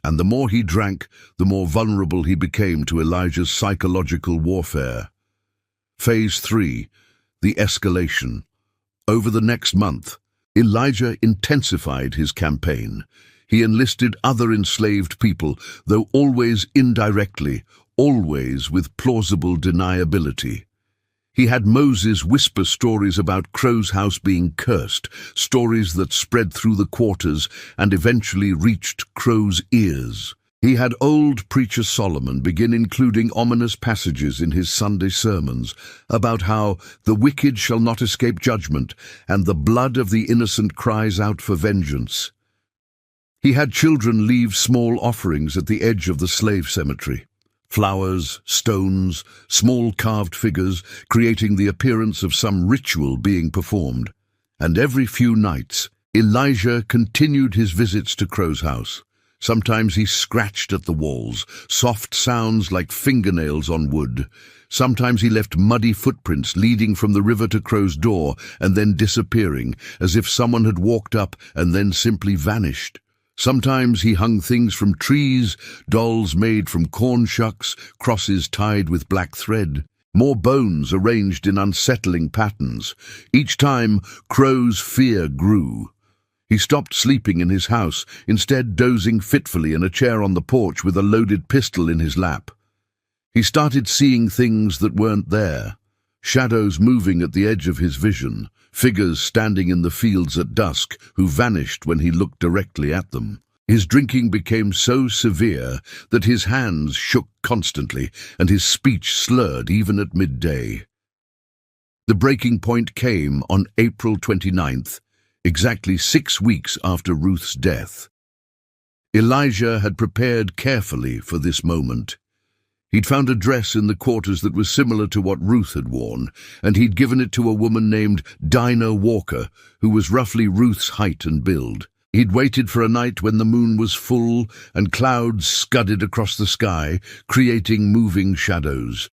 And the more he drank, the more vulnerable he became to Elijah's psychological warfare. Phase 3, the escalation. Over the next month, Elijah intensified his campaign. He enlisted other enslaved people, though always indirectly, always with plausible deniability. He had Moses whisper stories about Crow's house being cursed, stories that spread through the quarters and eventually reached Crow's ears. He had old preacher Solomon begin including ominous passages in his Sunday sermons about how the wicked shall not escape judgment and the blood of the innocent cries out for vengeance. He had children leave small offerings at the edge of the slave cemetery. Flowers, stones, small carved figures, creating the appearance of some ritual being performed. And every few nights, Elijah continued his visits to Crow's house. Sometimes he scratched at the walls, soft sounds like fingernails on wood. Sometimes he left muddy footprints leading from the river to Crow's door and then disappearing, as if someone had walked up and then simply vanished. Sometimes he hung things from trees, dolls made from corn shucks, crosses tied with black thread, more bones arranged in unsettling patterns. Each time, Crow's fear grew. He stopped sleeping in his house, instead dozing fitfully in a chair on the porch with a loaded pistol in his lap. He started seeing things that weren't there, shadows moving at the edge of his vision, figures standing in the fields at dusk who vanished when he looked directly at them. His drinking became so severe that his hands shook constantly and his speech slurred even at midday. The breaking point came on April 29th, exactly 6 weeks after Ruth's death. Elijah had prepared carefully for this moment. He'd found a dress in the quarters that was similar to what Ruth had worn, and he'd given it to a woman named Dinah Walker, who was roughly Ruth's height and build. He'd waited for a night when the moon was full and clouds scudded across the sky, creating moving shadows.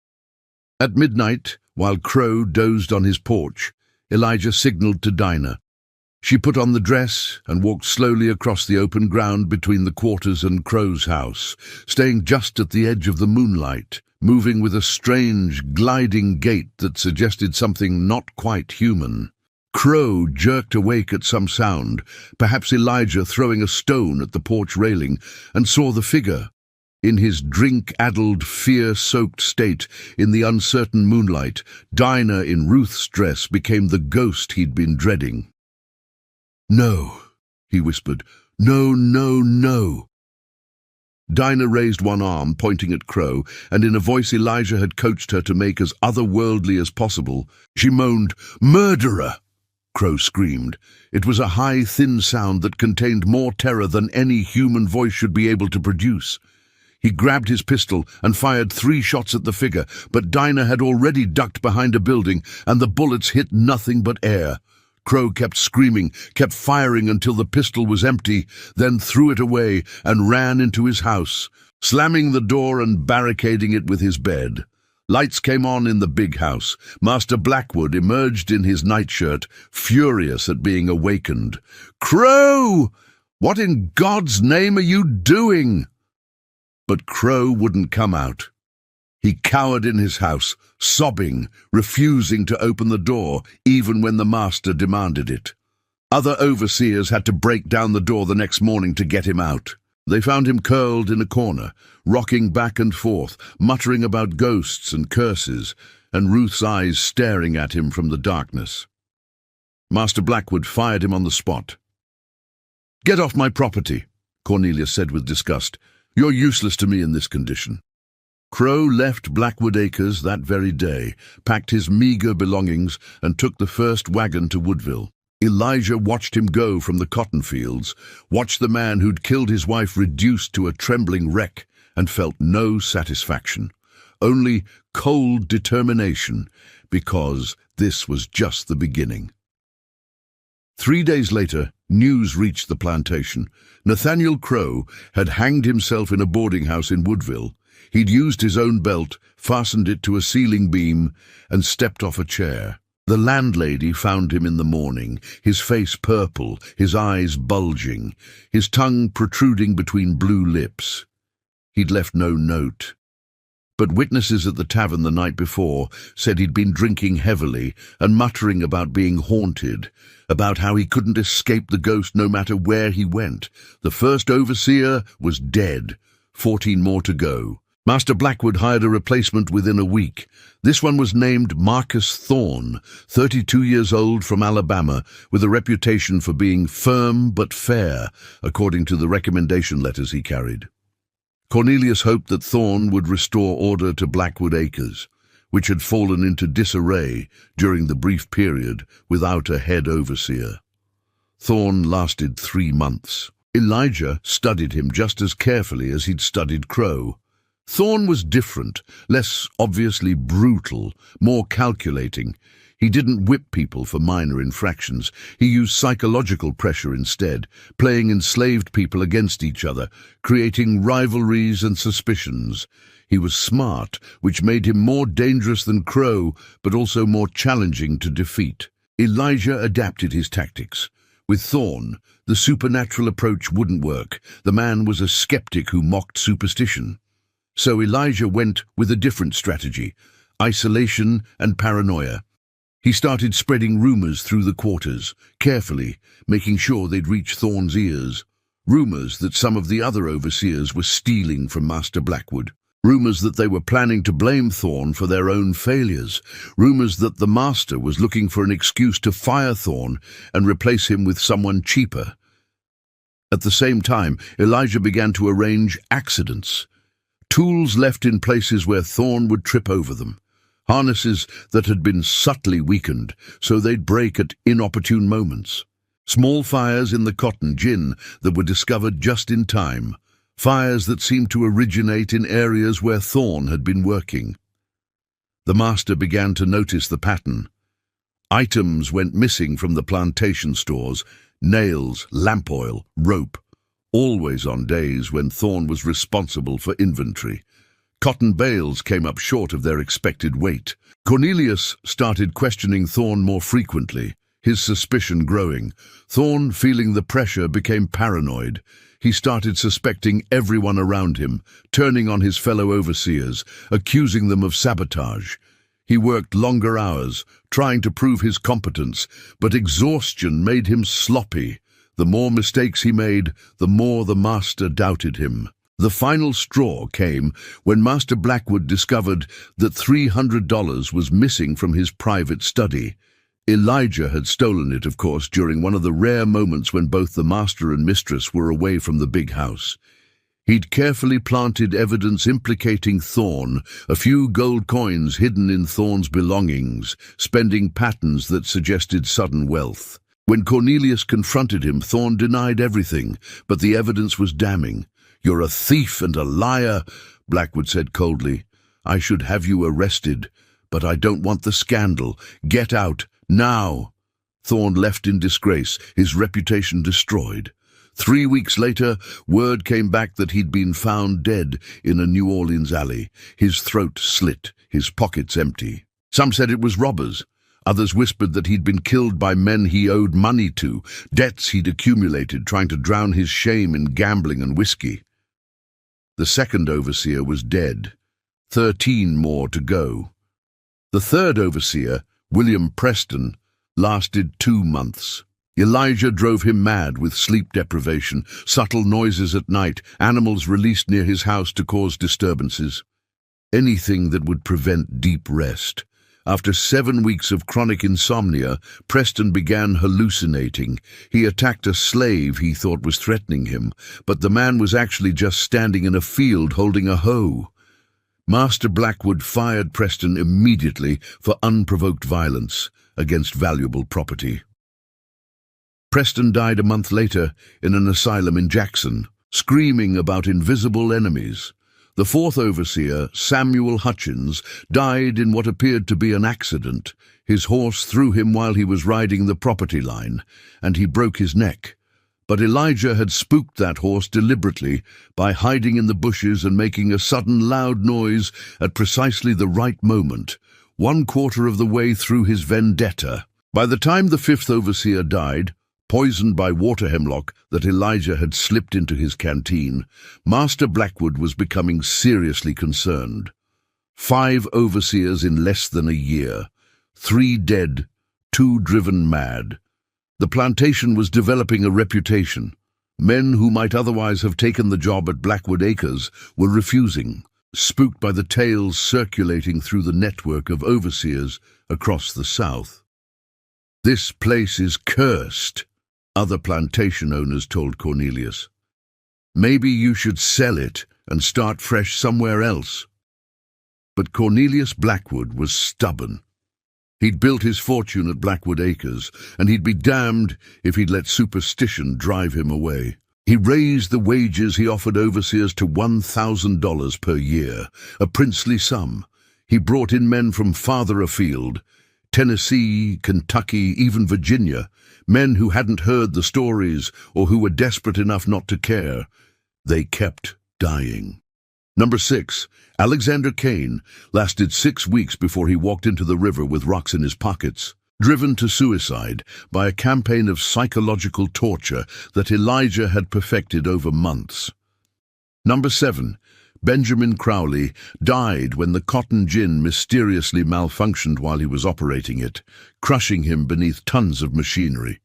At midnight, while Crow dozed on his porch, Elijah signaled to Dinah. She put on the dress and walked slowly across the open ground between the quarters and Crow's house, staying just at the edge of the moonlight, moving with a strange, gliding gait that suggested something not quite human. Crow jerked awake at some sound, perhaps Elijah throwing a stone at the porch railing, and saw the figure. In his drink-addled, fear-soaked state, in the uncertain moonlight, Dinah in Ruth's dress became the ghost he'd been dreading. "No," he whispered. "No, no, no." Dinah raised one arm, pointing at Crow, and in a voice Elijah had coached her to make as otherworldly as possible, she moaned, "Murderer!" Crow screamed. It was a high, thin sound that contained more terror than any human voice should be able to produce. He grabbed his pistol and fired 3 shots at the figure, but Dinah had already ducked behind a building, and the bullets hit nothing but air. Crow kept screaming, kept firing until the pistol was empty, then threw it away and ran into his house, slamming the door and barricading it with his bed. Lights came on in the big house. Master Blackwood emerged in his nightshirt, furious at being awakened. "Crow! What in God's name are you doing?" But Crow wouldn't come out. He cowered in his house, sobbing, refusing to open the door, even when the master demanded it. Other overseers had to break down the door the next morning to get him out. They found him curled in a corner, rocking back and forth, muttering about ghosts and curses, and Ruth's eyes staring at him from the darkness. Master Blackwood fired him on the spot. "Get off my property," Cornelia said with disgust. "You're useless to me in this condition." Crow left Blackwood Acres that very day, packed his meager belongings, and took the first wagon to Woodville. Elijah watched him go from the cotton fields, watched the man who'd killed his wife reduced to a trembling wreck, and felt no satisfaction, only cold determination, because this was just the beginning. 3 days later, news reached the plantation. Nathaniel Crow had hanged himself in a boarding house in Woodville. He'd used his own belt, fastened it to a ceiling beam, and stepped off a chair. The landlady found him in the morning, his face purple, his eyes bulging, his tongue protruding between blue lips. He'd left no note. But witnesses at the tavern the night before said he'd been drinking heavily and muttering about being haunted, about how he couldn't escape the ghost no matter where he went. The first overseer was dead, 14 more to go. Master Blackwood hired a replacement within a week. This one was named Marcus Thorne, 32 years old, from Alabama, with a reputation for being firm but fair, according to the recommendation letters he carried. Cornelius hoped that Thorne would restore order to Blackwood Acres, which had fallen into disarray during the brief period without a head overseer. Thorne lasted 3 months. Elijah studied him just as carefully as he'd studied Crow. Thorne was different, less obviously brutal, more calculating. He didn't whip people for minor infractions. He used psychological pressure instead, playing enslaved people against each other, creating rivalries and suspicions. He was smart, which made him more dangerous than Crow, but also more challenging to defeat. Elijah adapted his tactics. With Thorne, the supernatural approach wouldn't work. The man was a skeptic who mocked superstition. So Elijah went with a different strategy: isolation and paranoia. He started spreading rumors through the quarters, carefully, making sure they'd reach Thorne's ears. Rumors that some of the other overseers were stealing from Master Blackwood. Rumors that they were planning to blame Thorne for their own failures. Rumors that the master was looking for an excuse to fire Thorne and replace him with someone cheaper. At the same time, Elijah began to arrange accidents. Tools left in places where Thorne would trip over them. Harnesses that had been subtly weakened, so they'd break at inopportune moments. Small fires in the cotton gin that were discovered just in time. Fires that seemed to originate in areas where Thorne had been working. The master began to notice the pattern. Items went missing from the plantation stores, nails, lamp oil, rope, always on days when Thorne was responsible for inventory. Cotton bales came up short of their expected weight. Cornelius started questioning Thorne more frequently, his suspicion growing. Thorne, feeling the pressure, became paranoid. He started suspecting everyone around him, turning on his fellow overseers, accusing them of sabotage. He worked longer hours, trying to prove his competence, but exhaustion made him sloppy. The more mistakes he made, the more the master doubted him. The final straw came when Master Blackwood discovered that $300 was missing from his private study. Elijah had stolen it, of course, during one of the rare moments when both the master and mistress were away from the big house. He'd carefully planted evidence implicating Thorne, a few gold coins hidden in Thorne's belongings, spending patterns that suggested sudden wealth. When Cornelius confronted him, Thorne denied everything, but the evidence was damning. "You're a thief and a liar," Blackwood said coldly. "I should have you arrested, but I don't want the scandal. Get out, now." Thorne left in disgrace, his reputation destroyed. 3 weeks later, word came back that he'd been found dead in a New Orleans alley, his throat slit, his pockets empty. Some said it was robbers. Others whispered that he'd been killed by men he owed money to, debts he'd accumulated trying to drown his shame in gambling and whiskey. The second overseer was dead. 13 more to go. The third overseer, William Preston, lasted 2 months. Elijah drove him mad with sleep deprivation, subtle noises at night, animals released near his house to cause disturbances. Anything that would prevent deep rest. After 7 weeks of chronic insomnia, Preston began hallucinating. He attacked a slave he thought was threatening him, but the man was actually just standing in a field holding a hoe. Master Blackwood fired Preston immediately for unprovoked violence against valuable property. Preston died a month later in an asylum in Jackson, screaming about invisible enemies. The fourth overseer, Samuel Hutchins, died in what appeared to be an accident. His horse threw him while he was riding the property line, and he broke his neck. But Elijah had spooked that horse deliberately by hiding in the bushes and making a sudden loud noise at precisely the right moment, 1/4 of the way through his vendetta. By the time the fifth overseer died, poisoned by water hemlock that Elijah had slipped into his canteen, Master Blackwood was becoming seriously concerned. 5 overseers in less than a year, 3 dead, 2 driven mad. The plantation was developing a reputation. Men who might otherwise have taken the job at Blackwood Acres were refusing, spooked by the tales circulating through the network of overseers across the South. "This place is cursed," other plantation owners told Cornelius. "Maybe you should sell it and start fresh somewhere else." But Cornelius Blackwood was stubborn. He'd built his fortune at Blackwood Acres, and he'd be damned if he'd let superstition drive him away. He raised the wages he offered overseers to $1,000 per year, a princely sum. He brought in men from farther afield, Tennessee, Kentucky, even Virginia, men who hadn't heard the stories or who were desperate enough not to care. They kept dying. Number 6, Alexander Kane, lasted 6 weeks before he walked into the river with rocks in his pockets, driven to suicide by a campaign of psychological torture that Elijah had perfected over months. Number 7, Benjamin Crowley, died when the cotton gin mysteriously malfunctioned while he was operating it, crushing him beneath tons of machinery.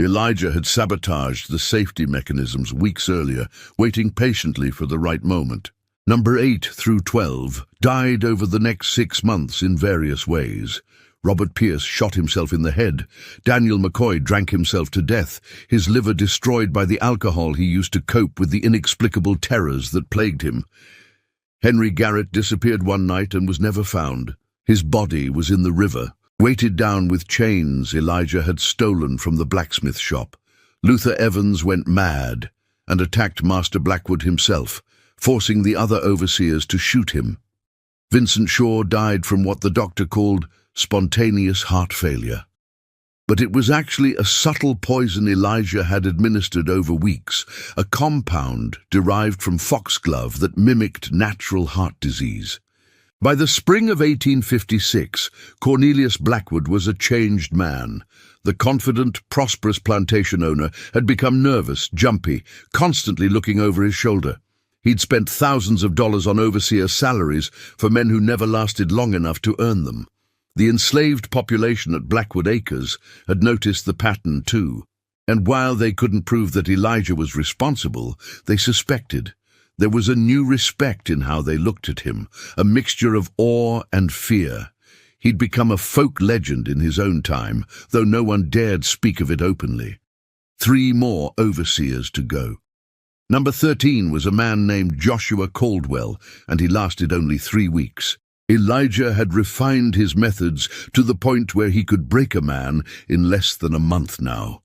Elijah had sabotaged the safety mechanisms weeks earlier, waiting patiently for the right moment. Number 8 through 12 died over the next 6 months in various ways. Robert Pierce shot himself in the head. Daniel McCoy drank himself to death, his liver destroyed by the alcohol he used to cope with the inexplicable terrors that plagued him. Henry Garrett disappeared one night and was never found. His body was in the river, weighted down with chains Elijah had stolen from the blacksmith shop. Luther Evans went mad and attacked Master Blackwood himself, forcing the other overseers to shoot him. Vincent Shaw died from what the doctor called spontaneous heart failure. But it was actually a subtle poison Elijah had administered over weeks, a compound derived from foxglove that mimicked natural heart disease. By the spring of 1856, Cornelius Blackwood was a changed man. The confident, prosperous plantation owner had become nervous, jumpy, constantly looking over his shoulder. He'd spent thousands of dollars on overseer salaries for men who never lasted long enough to earn them. The enslaved population at Blackwood Acres had noticed the pattern too, and while they couldn't prove that Elijah was responsible, they suspected. There was a new respect in how they looked at him, a mixture of awe and fear. He'd become a folk legend in his own time, though no one dared speak of it openly. 3 more overseers to go. Number 13 was a man named Joshua Caldwell, and he lasted only 3 weeks. Elijah had refined his methods to the point where he could break a man in less than a month now.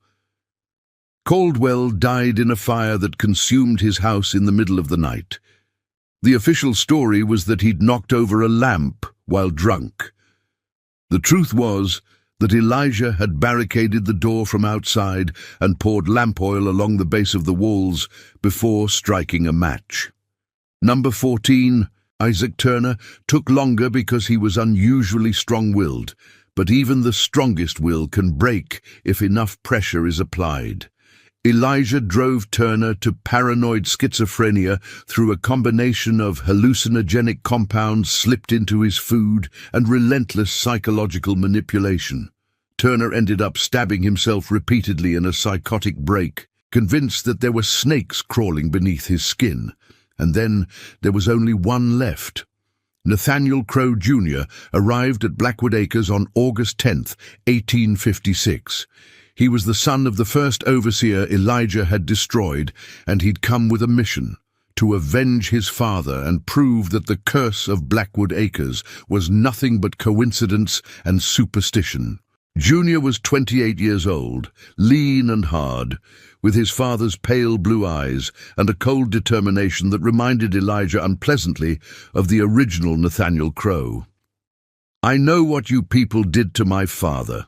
Caldwell died in a fire that consumed his house in the middle of the night. The official story was that he'd knocked over a lamp while drunk. The truth was that Elijah had barricaded the door from outside and poured lamp oil along the base of the walls before striking a match. Number 14, Isaac Turner, took longer because he was unusually strong-willed, but even the strongest will can break if enough pressure is applied. Elijah drove Turner to paranoid schizophrenia through a combination of hallucinogenic compounds slipped into his food and relentless psychological manipulation. Turner ended up stabbing himself repeatedly in a psychotic break, convinced that there were snakes crawling beneath his skin. And then there was only one left. Nathaniel Crow Jr. arrived at Blackwood Acres on August 10, 1856. He was the son of the first overseer Elijah had destroyed, and he'd come with a mission: to avenge his father and prove that the curse of Blackwood Acres was nothing but coincidence and superstition. Junior was 28 years old, lean and hard, with his father's pale blue eyes and a cold determination that reminded Elijah unpleasantly of the original Nathaniel Crow. "I know what you people did to my father,"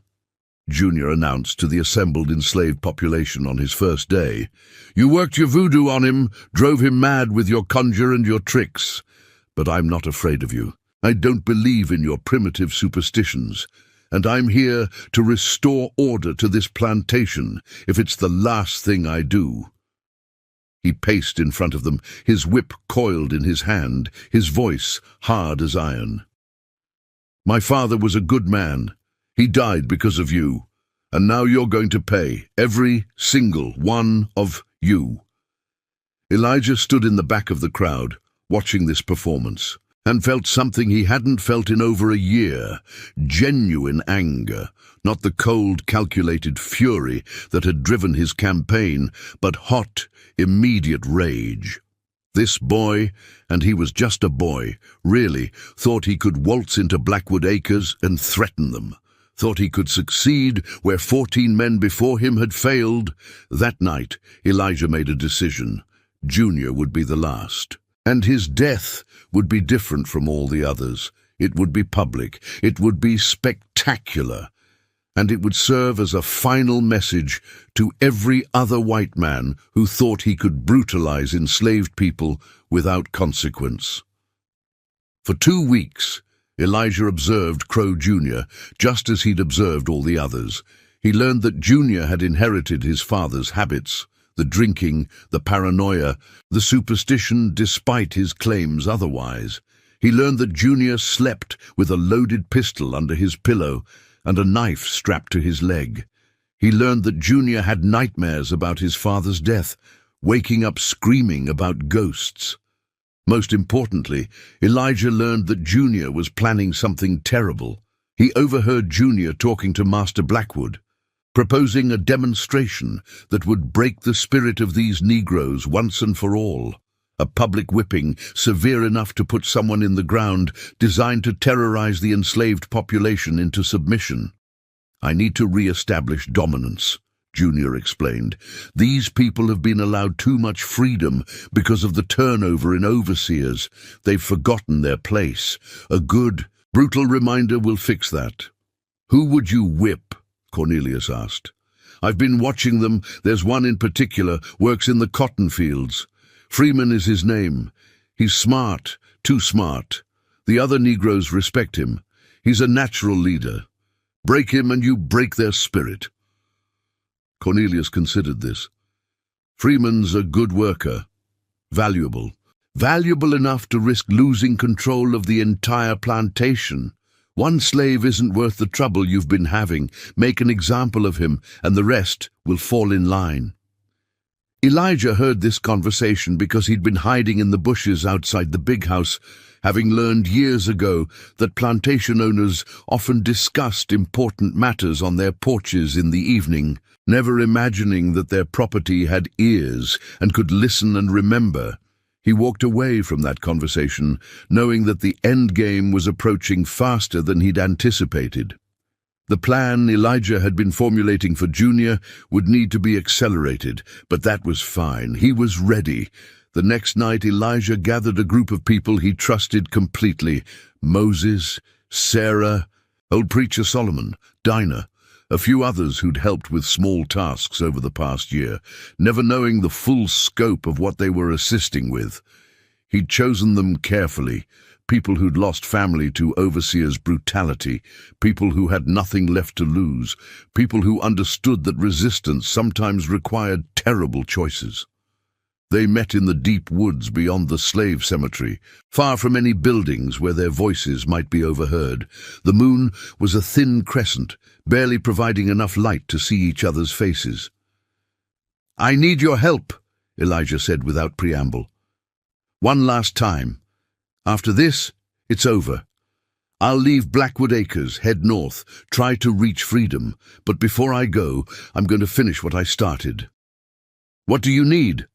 Junior announced to the assembled enslaved population on his first day. "You worked your voodoo on him, drove him mad with your conjure and your tricks. But I'm not afraid of you. I don't believe in your primitive superstitions. And I'm here to restore order to this plantation, if it's the last thing I do." He paced in front of them, his whip coiled in his hand, his voice hard as iron. "My father was a good man. He died because of you. And now you're going to pay, every single one of you." Elijah stood in the back of the crowd, watching this performance, and felt something he hadn't felt in over a year: genuine anger, not the cold, calculated fury that had driven his campaign, but hot, immediate rage. This boy, and he was just a boy, really thought he could waltz into Blackwood Acres and threaten them, thought he could succeed where 14 men before him had failed. That night, Elijah made a decision. Junior would be the last. And his death would be different from all the others. It would be public, it would be spectacular, and it would serve as a final message to every other white man who thought he could brutalize enslaved people without consequence. For 2 weeks, Elijah observed Crow Jr. just as he'd observed all the others. He learned that Junior had inherited his father's habits: the drinking, the paranoia, the superstition despite his claims otherwise. He learned that Junior slept with a loaded pistol under his pillow and a knife strapped to his leg. He learned that Junior had nightmares about his father's death, waking up screaming about ghosts. Most importantly, Elijah learned that Junior was planning something terrible. He overheard Junior talking to Master Blackwood, proposing a demonstration that would break the spirit of these Negroes once and for all. A public whipping severe enough to put someone in the ground, designed to terrorize the enslaved population into submission. "I need to re-establish dominance," Junior explained. "These people have been allowed too much freedom because of the turnover in overseers. They've forgotten their place. A good, brutal reminder will fix that." "Who would you whip?" Cornelius asked. "I've been watching them. There's one in particular, works in the cotton fields. Freeman is his name. He's smart, too smart. The other Negroes respect him. He's a natural leader. Break him and you break their spirit." Cornelius considered this. Freeman's a good worker. Valuable. Valuable enough to risk losing control of the entire plantation. One slave isn't worth the trouble you've been having. Make an example of him, and the rest will fall in line. Elijah heard this conversation because he'd been hiding in the bushes outside the big house, having learned years ago that plantation owners often discussed important matters on their porches in the evening, never imagining that their property had ears and could listen and remember. He walked away from that conversation, knowing that the end game was approaching faster than he'd anticipated. The plan Elijah had been formulating for Junior would need to be accelerated, but that was fine. He was ready. The next night, Elijah gathered a group of people he trusted completely: Moses, Sarah, old preacher Solomon, Dinah, a few others who'd helped with small tasks over the past year, never knowing the full scope of what they were assisting with. He'd chosen them carefully, people who'd lost family to overseers' brutality, people who had nothing left to lose, people who understood that resistance sometimes required terrible choices. They met in the deep woods beyond the slave cemetery, far from any buildings where their voices might be overheard. The moon was a thin crescent, barely providing enough light to see each other's faces. "I need your help," Elijah said without preamble. "One last time. After this, it's over. I'll leave Blackwood Acres, head north, try to reach freedom, but before I go, I'm going to finish what I started." "What do you need?"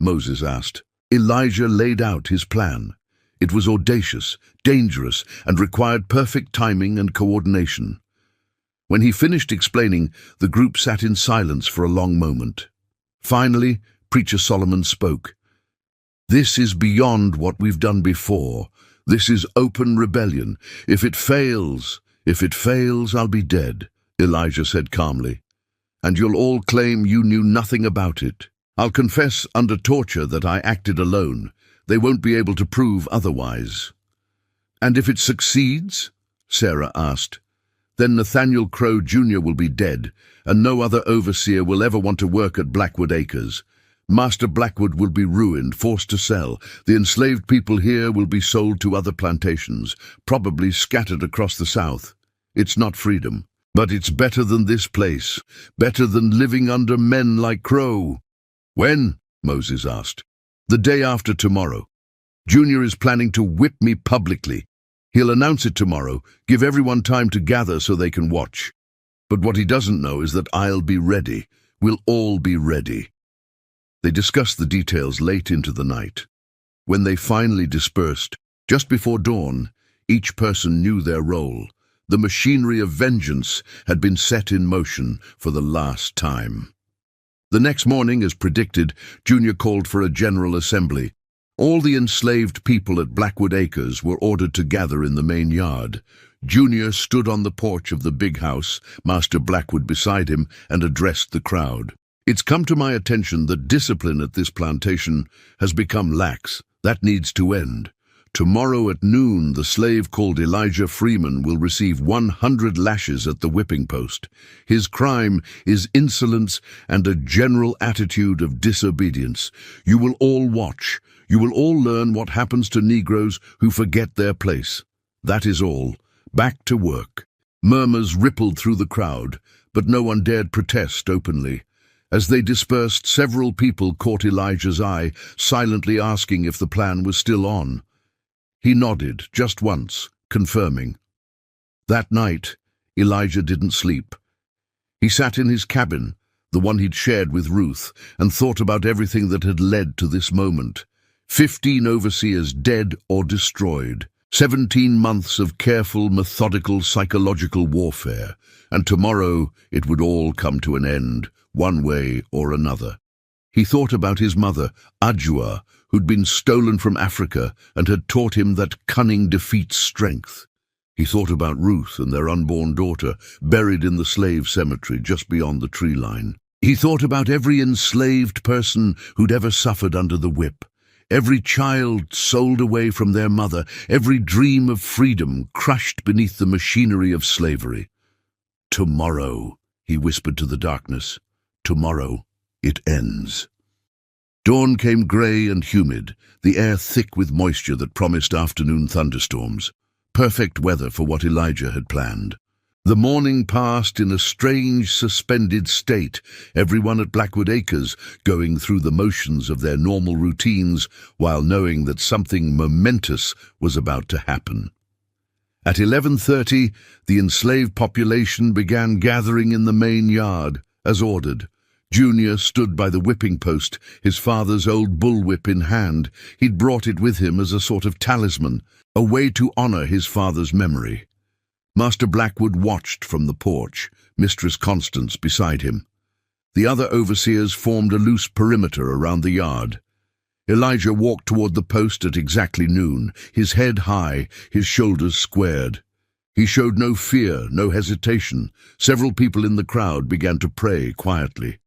Moses asked. Elijah laid out his plan. It was audacious, dangerous, and required perfect timing and coordination. When he finished explaining, the group sat in silence for a long moment. Finally, Preacher Solomon spoke. "This is beyond what we've done before. This is open rebellion. If it fails, I'll be dead," Elijah said calmly. "And you'll all claim you knew nothing about it. I'll confess under torture that I acted alone. They won't be able to prove otherwise." "And if it succeeds?" Sarah asked. "Then Nathaniel Crow Jr. will be dead, and no other overseer will ever want to work at Blackwood Acres. Master Blackwood will be ruined, forced to sell. The enslaved people here will be sold to other plantations, probably scattered across the South. It's not freedom, but it's better than this place, better than living under men like Crow." "When?" Moses asked. "The day after tomorrow. Junior is planning to whip me publicly. He'll announce it tomorrow, give everyone time to gather so they can watch. But what he doesn't know is that I'll be ready. We'll all be ready." They discussed the details late into the night. When they finally dispersed, just before dawn, each person knew their role. The machinery of vengeance had been set in motion for the last time. The next morning, as predicted, Junior called for a general assembly. All the enslaved people at Blackwood Acres were ordered to gather in the main yard. Junior stood on the porch of the big house, Master Blackwood beside him, and addressed the crowd. "It's come to my attention that discipline at this plantation has become lax. That needs to end. Tomorrow at noon, the slave called Elijah Freeman will receive 100 lashes at the whipping post. His crime is insolence and a general attitude of disobedience. You will all watch. You will all learn what happens to Negroes who forget their place. That is all. Back to work." Murmurs rippled through the crowd, but no one dared protest openly. As they dispersed, several people caught Elijah's eye, silently asking if the plan was still on. He nodded, just once, confirming. That night, Elijah didn't sleep. He sat in his cabin, the one he'd shared with Ruth, and thought about everything that had led to this moment. 15 overseers dead or destroyed. 17 months of careful, methodical, psychological warfare. And tomorrow it would all come to an end, one way or another. He thought about his mother, Adjua, who'd been stolen from Africa and had taught him that cunning defeats strength. He thought about Ruth and their unborn daughter, buried in the slave cemetery just beyond the tree line. He thought about every enslaved person who'd ever suffered under the whip, every child sold away from their mother, every dream of freedom crushed beneath the machinery of slavery. "Tomorrow," he whispered to the darkness, "tomorrow it ends." Dawn came grey and humid, the air thick with moisture that promised afternoon thunderstorms. Perfect weather for what Elijah had planned. The morning passed in a strange, suspended state, everyone at Blackwood Acres going through the motions of their normal routines while knowing that something momentous was about to happen. At 11:30, the enslaved population began gathering in the main yard, as ordered. Junior stood by the whipping post, his father's old bullwhip in hand. He'd brought it with him as a sort of talisman, a way to honor his father's memory. Master Blackwood watched from the porch, Mistress Constance beside him. The other overseers formed a loose perimeter around the yard. Elijah walked toward the post at exactly noon, his head high, his shoulders squared. He showed no fear, no hesitation. Several people in the crowd began to pray quietly.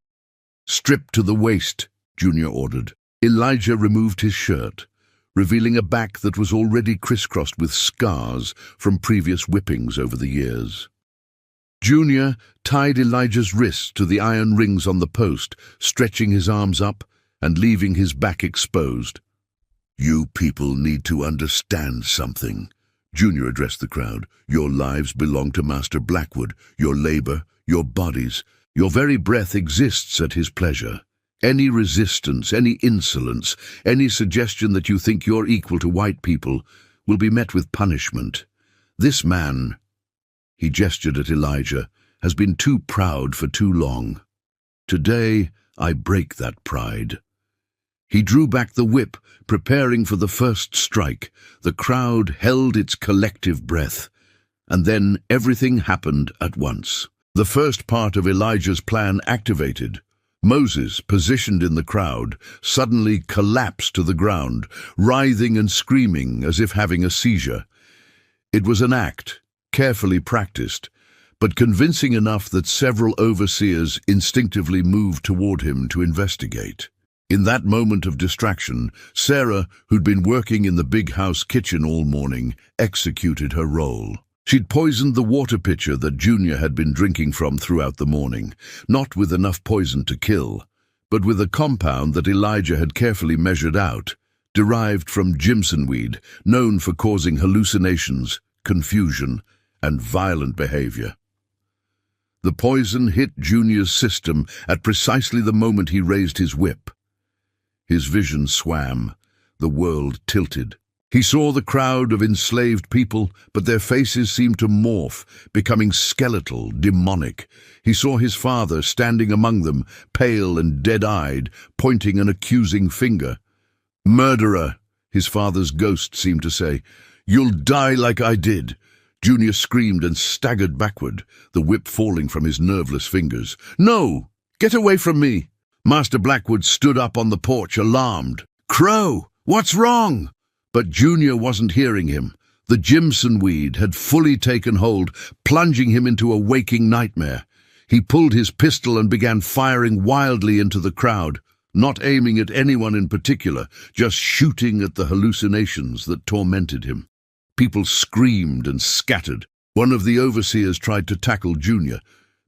"Strip to the waist," Junior ordered. Elijah removed his shirt, revealing a back that was already crisscrossed with scars from previous whippings over the years. Junior tied Elijah's wrists to the iron rings on the post, stretching his arms up and leaving his back exposed. "You people need to understand something," Junior addressed the crowd. "Your lives belong to Master Blackwood, your labor, your bodies. Your very breath exists at his pleasure. Any resistance, any insolence, any suggestion that you think you're equal to white people will be met with punishment. This man," he gestured at Elijah, "has been too proud for too long. Today I break that pride." He drew back the whip, preparing for the first strike. The crowd held its collective breath, and then everything happened at once. The first part of Elijah's plan activated. Moses, positioned in the crowd, suddenly collapsed to the ground, writhing and screaming as if having a seizure. It was an act, carefully practiced, but convincing enough that several overseers instinctively moved toward him to investigate. In that moment of distraction, Sarah, who'd been working in the big house kitchen all morning, executed her role. She'd poisoned the water pitcher that Junior had been drinking from throughout the morning, not with enough poison to kill, but with a compound that Elijah had carefully measured out, derived from Jimson weed, known for causing hallucinations, confusion, and violent behavior. The poison hit Junior's system at precisely the moment he raised his whip. His vision swam, the world tilted. He saw the crowd of enslaved people, but their faces seemed to morph, becoming skeletal, demonic. He saw his father standing among them, pale and dead-eyed, pointing an accusing finger. "Murderer," his father's ghost seemed to say. "You'll die like I did." Junior screamed and staggered backward, the whip falling from his nerveless fingers. "No! Get away from me!" Master Blackwood stood up on the porch, alarmed. "Crow, what's wrong?" But Junior wasn't hearing him. The Jimson weed had fully taken hold, plunging him into a waking nightmare. He pulled his pistol and began firing wildly into the crowd, not aiming at anyone in particular, just shooting at the hallucinations that tormented him. People screamed and scattered. One of the overseers tried to tackle Junior,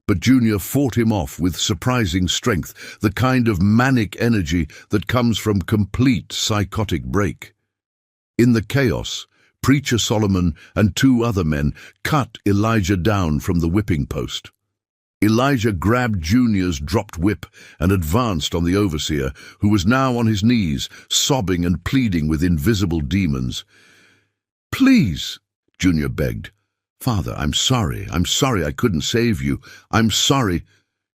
but Junior fought him off with surprising strength, the kind of manic energy that comes from complete psychotic break. In the chaos, Preacher Solomon and two other men cut Elijah down from the whipping post. Elijah grabbed Junior's dropped whip and advanced on the overseer, who was now on his knees, sobbing and pleading with invisible demons. "Please," Junior begged. "Father, I'm sorry I couldn't save you. I'm sorry."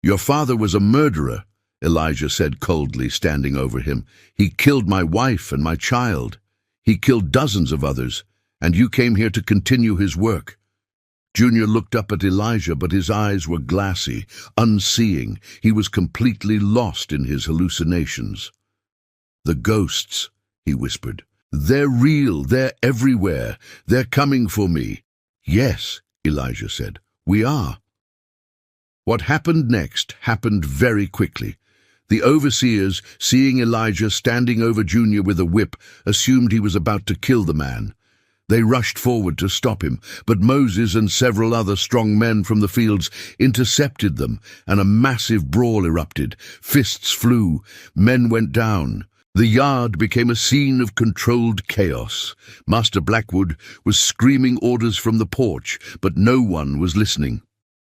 "Your father was a murderer," Elijah said coldly, standing over him. "He killed my wife and my child. He killed dozens of others, and you came here to continue his work." Junior looked up at Elijah, but his eyes were glassy, unseeing. He was completely lost in his hallucinations. "The ghosts," he whispered. "They're real, they're everywhere. They're coming for me." "Yes," Elijah said, "we are." What happened next happened very quickly. The overseers, seeing Elijah standing over Junior with a whip, assumed he was about to kill the man. They rushed forward to stop him, but Moses and several other strong men from the fields intercepted them, and a massive brawl erupted. Fists flew, men went down. The yard became a scene of controlled chaos. Master Blackwood was screaming orders from the porch, but no one was listening.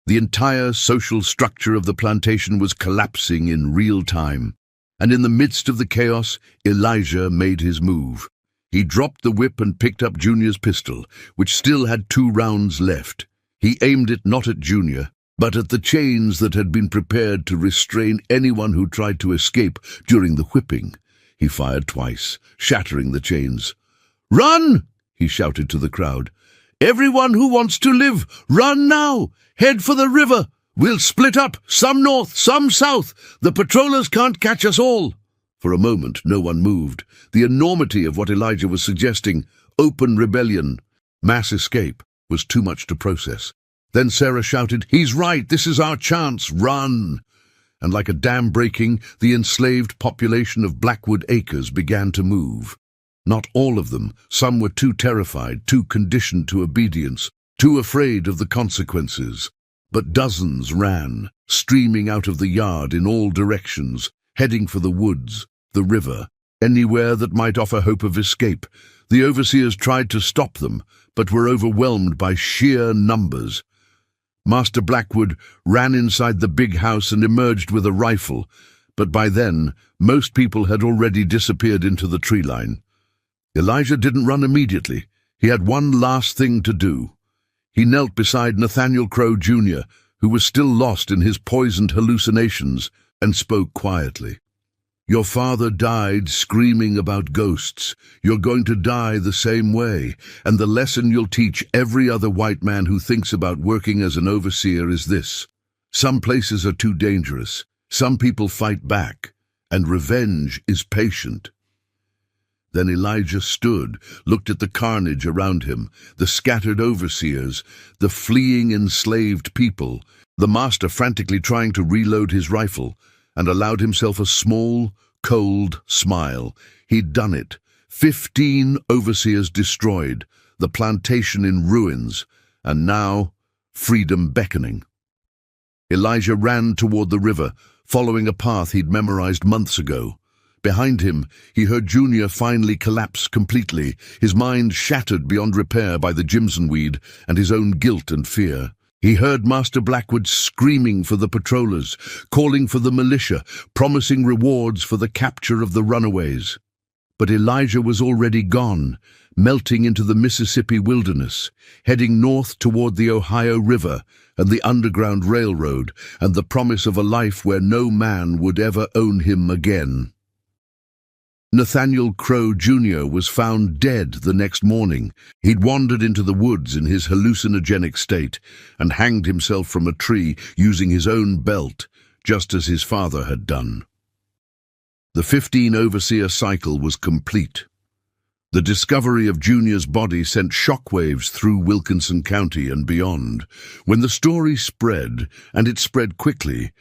The entire social structure of the plantation was collapsing in real time, and in the midst of the chaos, Elijah made his move. He dropped the whip and picked up Junior's pistol, which still had 2 rounds left. He aimed it not at Junior, but at the chains that had been prepared to restrain anyone who tried to escape during the whipping. He fired twice, shattering the chains. "Run!" he shouted to the crowd. "Everyone who wants to live, run now! Head for the river! We'll split up, some north, some south. The patrollers can't catch us all." For a moment, no one moved. The enormity of what Elijah was suggesting, open rebellion, mass escape, was too much to process. Then Sarah shouted, "He's right, this is our chance, run!" And like a dam breaking, the enslaved population of Blackwood Acres began to move. Not all of them. Some were too terrified, too conditioned to obedience, too afraid of the consequences. But dozens ran, streaming out of the yard in all directions, heading for the woods, the river, anywhere that might offer hope of escape. The overseers tried to stop them, but were overwhelmed by sheer numbers. Master Blackwood ran inside the big house and emerged with a rifle, but by then, most people had already disappeared into the tree line. Elijah didn't run immediately. He had one last thing to do. He knelt beside Nathaniel Crow Jr., who was still lost in his poisoned hallucinations, and spoke quietly. "Your father died screaming about ghosts. You're going to die the same way, and the lesson you'll teach every other white man who thinks about working as an overseer is this: some places are too dangerous, some people fight back, and revenge is patient." Then Elijah stood, looked at the carnage around him, the scattered overseers, the fleeing enslaved people, the master frantically trying to reload his rifle, and allowed himself a small, cold smile. He'd done it. 15 overseers destroyed, the plantation in ruins, and now freedom beckoning. Elijah ran toward the river, following a path he'd memorized months ago. Behind him, he heard Junior finally collapse completely, his mind shattered beyond repair by the Jimson weed and his own guilt and fear. He heard Master Blackwood screaming for the patrollers, calling for the militia, promising rewards for the capture of the runaways. But Elijah was already gone, melting into the Mississippi wilderness, heading north toward the Ohio River and the Underground Railroad and the promise of a life where no man would ever own him again. Nathaniel Crow Jr. was found dead the next morning. He'd wandered into the woods in his hallucinogenic state and hanged himself from a tree using his own belt, just as his father had done. The 15 overseer cycle was complete. The discovery of Junior's body sent shockwaves through Wilkinson County and beyond. When the story spread, and it spread quickly,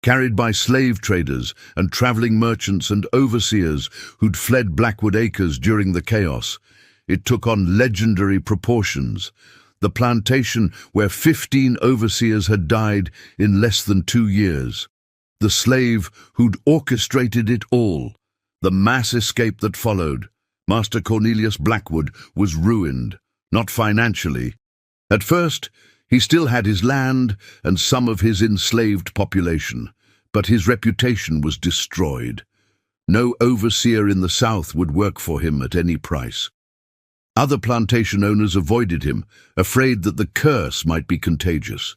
carried by slave traders and traveling merchants and overseers who'd fled Blackwood Acres during the chaos, it took on legendary proportions. The plantation where 15 overseers had died in less than 2 years. The slave who'd orchestrated it all. The mass escape that followed. Master Cornelius Blackwood was ruined, not financially. At first, he still had his land and some of his enslaved population, but his reputation was destroyed. No overseer in the South would work for him at any price. Other plantation owners avoided him, afraid that the curse might be contagious.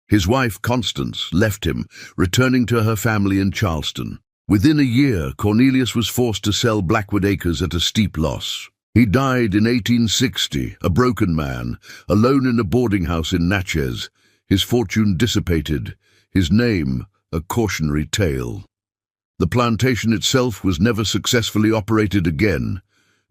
His wife, Constance, left him, returning to her family in Charleston. Within a year, Cornelius was forced to sell Blackwood Acres at a steep loss. He died in 1860, a broken man, alone in a boarding house in Natchez, his fortune dissipated, his name a cautionary tale. The plantation itself was never successfully operated again.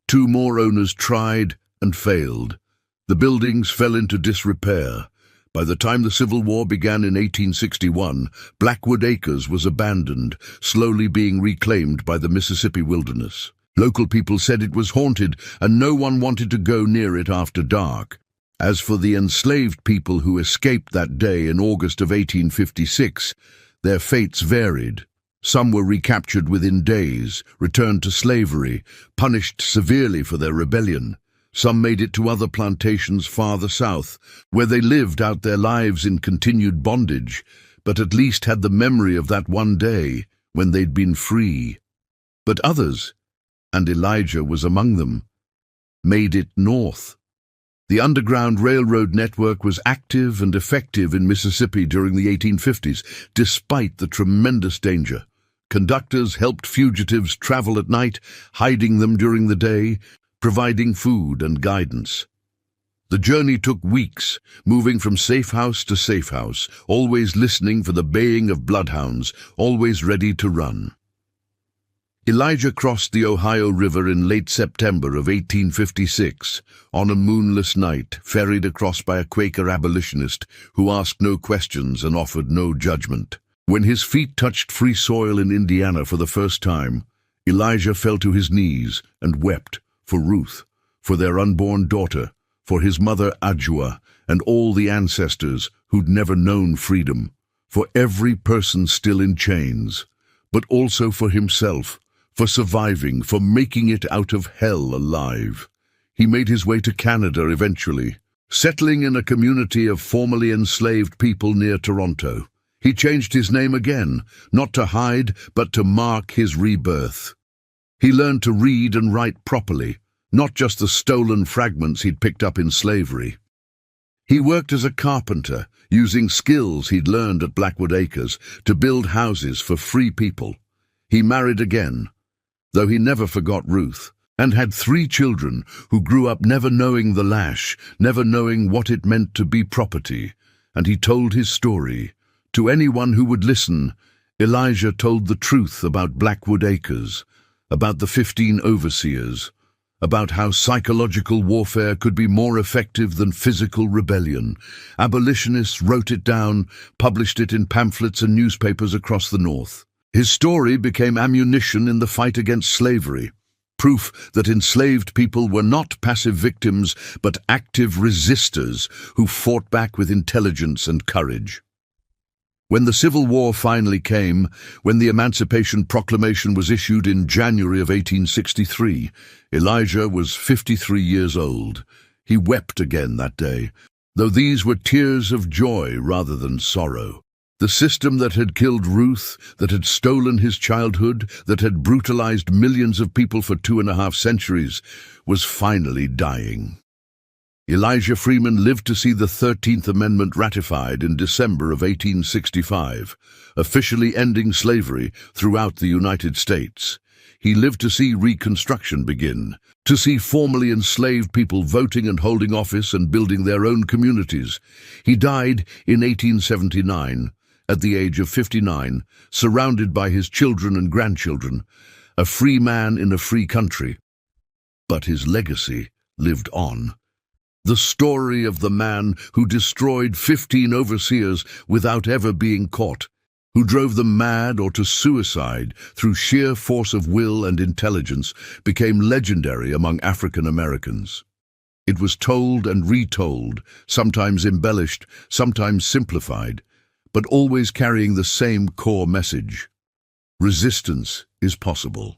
2 more owners tried and failed. The buildings fell into disrepair. By the time the Civil War began in 1861, Blackwood Acres was abandoned, slowly being reclaimed by the Mississippi wilderness. Local people said it was haunted, and no one wanted to go near it after dark. As for the enslaved people who escaped that day in August of 1856, their fates varied. Some were recaptured within days, returned to slavery, punished severely for their rebellion. Some made it to other plantations farther south, where they lived out their lives in continued bondage, but at least had the memory of that one day when they'd been free. But others, and Elijah was among them, made it north. The Underground Railroad network was active and effective in Mississippi during the 1850s, despite the tremendous danger. Conductors helped fugitives travel at night, hiding them during the day, providing food and guidance. The journey took weeks, moving from safe house to safe house, always listening for the baying of bloodhounds, always ready to run. Elijah crossed the Ohio River in late September of 1856, on a moonless night, ferried across by a Quaker abolitionist who asked no questions and offered no judgment. When his feet touched free soil in Indiana for the first time, Elijah fell to his knees and wept for Ruth, for their unborn daughter, for his mother Adjua, and all the ancestors who'd never known freedom, for every person still in chains, but also for himself, for surviving, for making it out of hell alive. He made his way to Canada eventually, settling in a community of formerly enslaved people near Toronto. He changed his name again, not to hide, but to mark his rebirth. He learned to read and write properly, not just the stolen fragments he'd picked up in slavery. He worked as a carpenter, using skills he'd learned at Blackwood Acres to build houses for free people. He married again, though he never forgot Ruth, and had 3 children who grew up never knowing the lash, never knowing what it meant to be property, and he told his story. To anyone who would listen, Elijah told the truth about Blackwood Acres, about the 15 overseers, about how psychological warfare could be more effective than physical rebellion. Abolitionists wrote it down, published it in pamphlets and newspapers across the North. His story became ammunition in the fight against slavery, proof that enslaved people were not passive victims but active resistors who fought back with intelligence and courage. When the Civil War finally came, when the Emancipation Proclamation was issued in January of 1863, Elijah was 53 years old. He wept again that day, though these were tears of joy rather than sorrow. The system that had killed Ruth, that had stolen his childhood, that had brutalized millions of people for 2.5 centuries, was finally dying. Elijah Freeman lived to see the 13th Amendment ratified in December of 1865, officially ending slavery throughout the United States. He lived to see Reconstruction begin, to see formerly enslaved people voting and holding office and building their own communities. He died in 1879, at the age of 59, surrounded by his children and grandchildren, a free man in a free country. But his legacy lived on. The story of the man who destroyed 15 overseers without ever being caught, who drove them mad or to suicide through sheer force of will and intelligence, became legendary among African Americans. It was told and retold, sometimes embellished, sometimes simplified, but always carrying the same core message. Resistance is possible.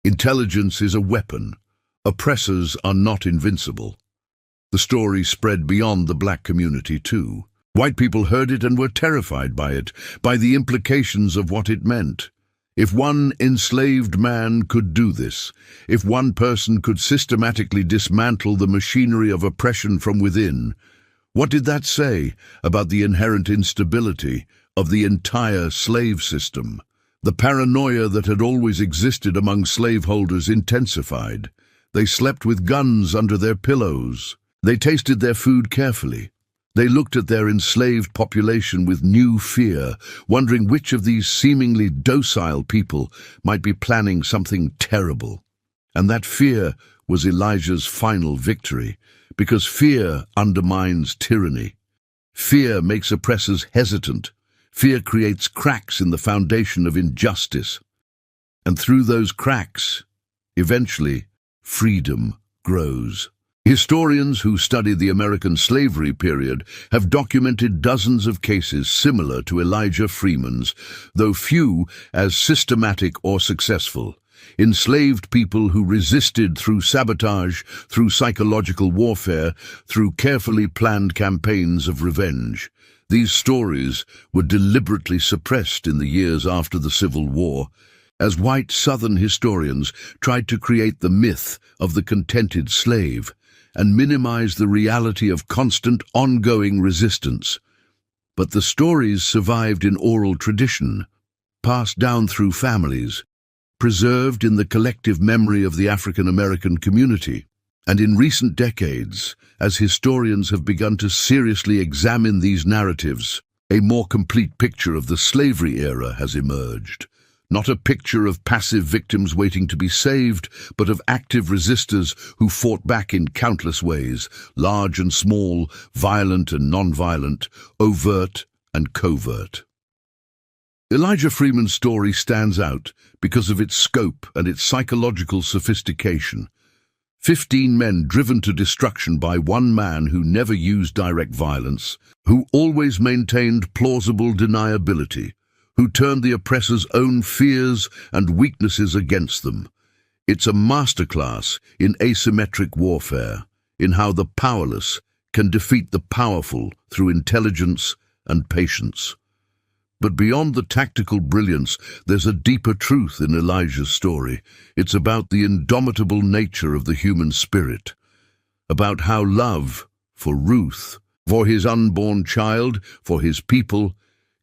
Intelligence is a weapon. Oppressors are not invincible. The story spread beyond the black community too. White people heard it and were terrified by it, by the implications of what it meant. If one enslaved man could do this, if one person could systematically dismantle the machinery of oppression from within, what did that say about the inherent instability of the entire slave system? The paranoia that had always existed among slaveholders intensified. They slept with guns under their pillows. They tasted their food carefully. They looked at their enslaved population with new fear, wondering which of these seemingly docile people might be planning something terrible. And that fear was Elijah's final victory, because fear undermines tyranny. Fear makes oppressors hesitant. Fear creates cracks in the foundation of injustice. And through those cracks, eventually, freedom grows. Historians who study the American slavery period have documented dozens of cases similar to Elijah Freeman's, though few as systematic or successful. Enslaved people who resisted through sabotage, through psychological warfare, through carefully planned campaigns of revenge. These stories were deliberately suppressed in the years after the Civil War, as white Southern historians tried to create the myth of the contented slave and minimize the reality of constant, ongoing resistance. But the stories survived in oral tradition, passed down through families, preserved in the collective memory of the African American community. And in recent decades, as historians have begun to seriously examine these narratives, a more complete picture of the slavery era has emerged. Not a picture of passive victims waiting to be saved, but of active resistors who fought back in countless ways, large and small, violent and non-violent, overt and covert. Elijah Freeman's story stands out because of its scope and its psychological sophistication. 15 men driven to destruction by one man who never used direct violence, who always maintained plausible deniability, who turned the oppressor's own fears and weaknesses against them. It's a masterclass in asymmetric warfare, in how the powerless can defeat the powerful through intelligence and patience. But beyond the tactical brilliance, there's a deeper truth in Elijah's story. It's about the indomitable nature of the human spirit, about how love for Ruth, for his unborn child, for his people,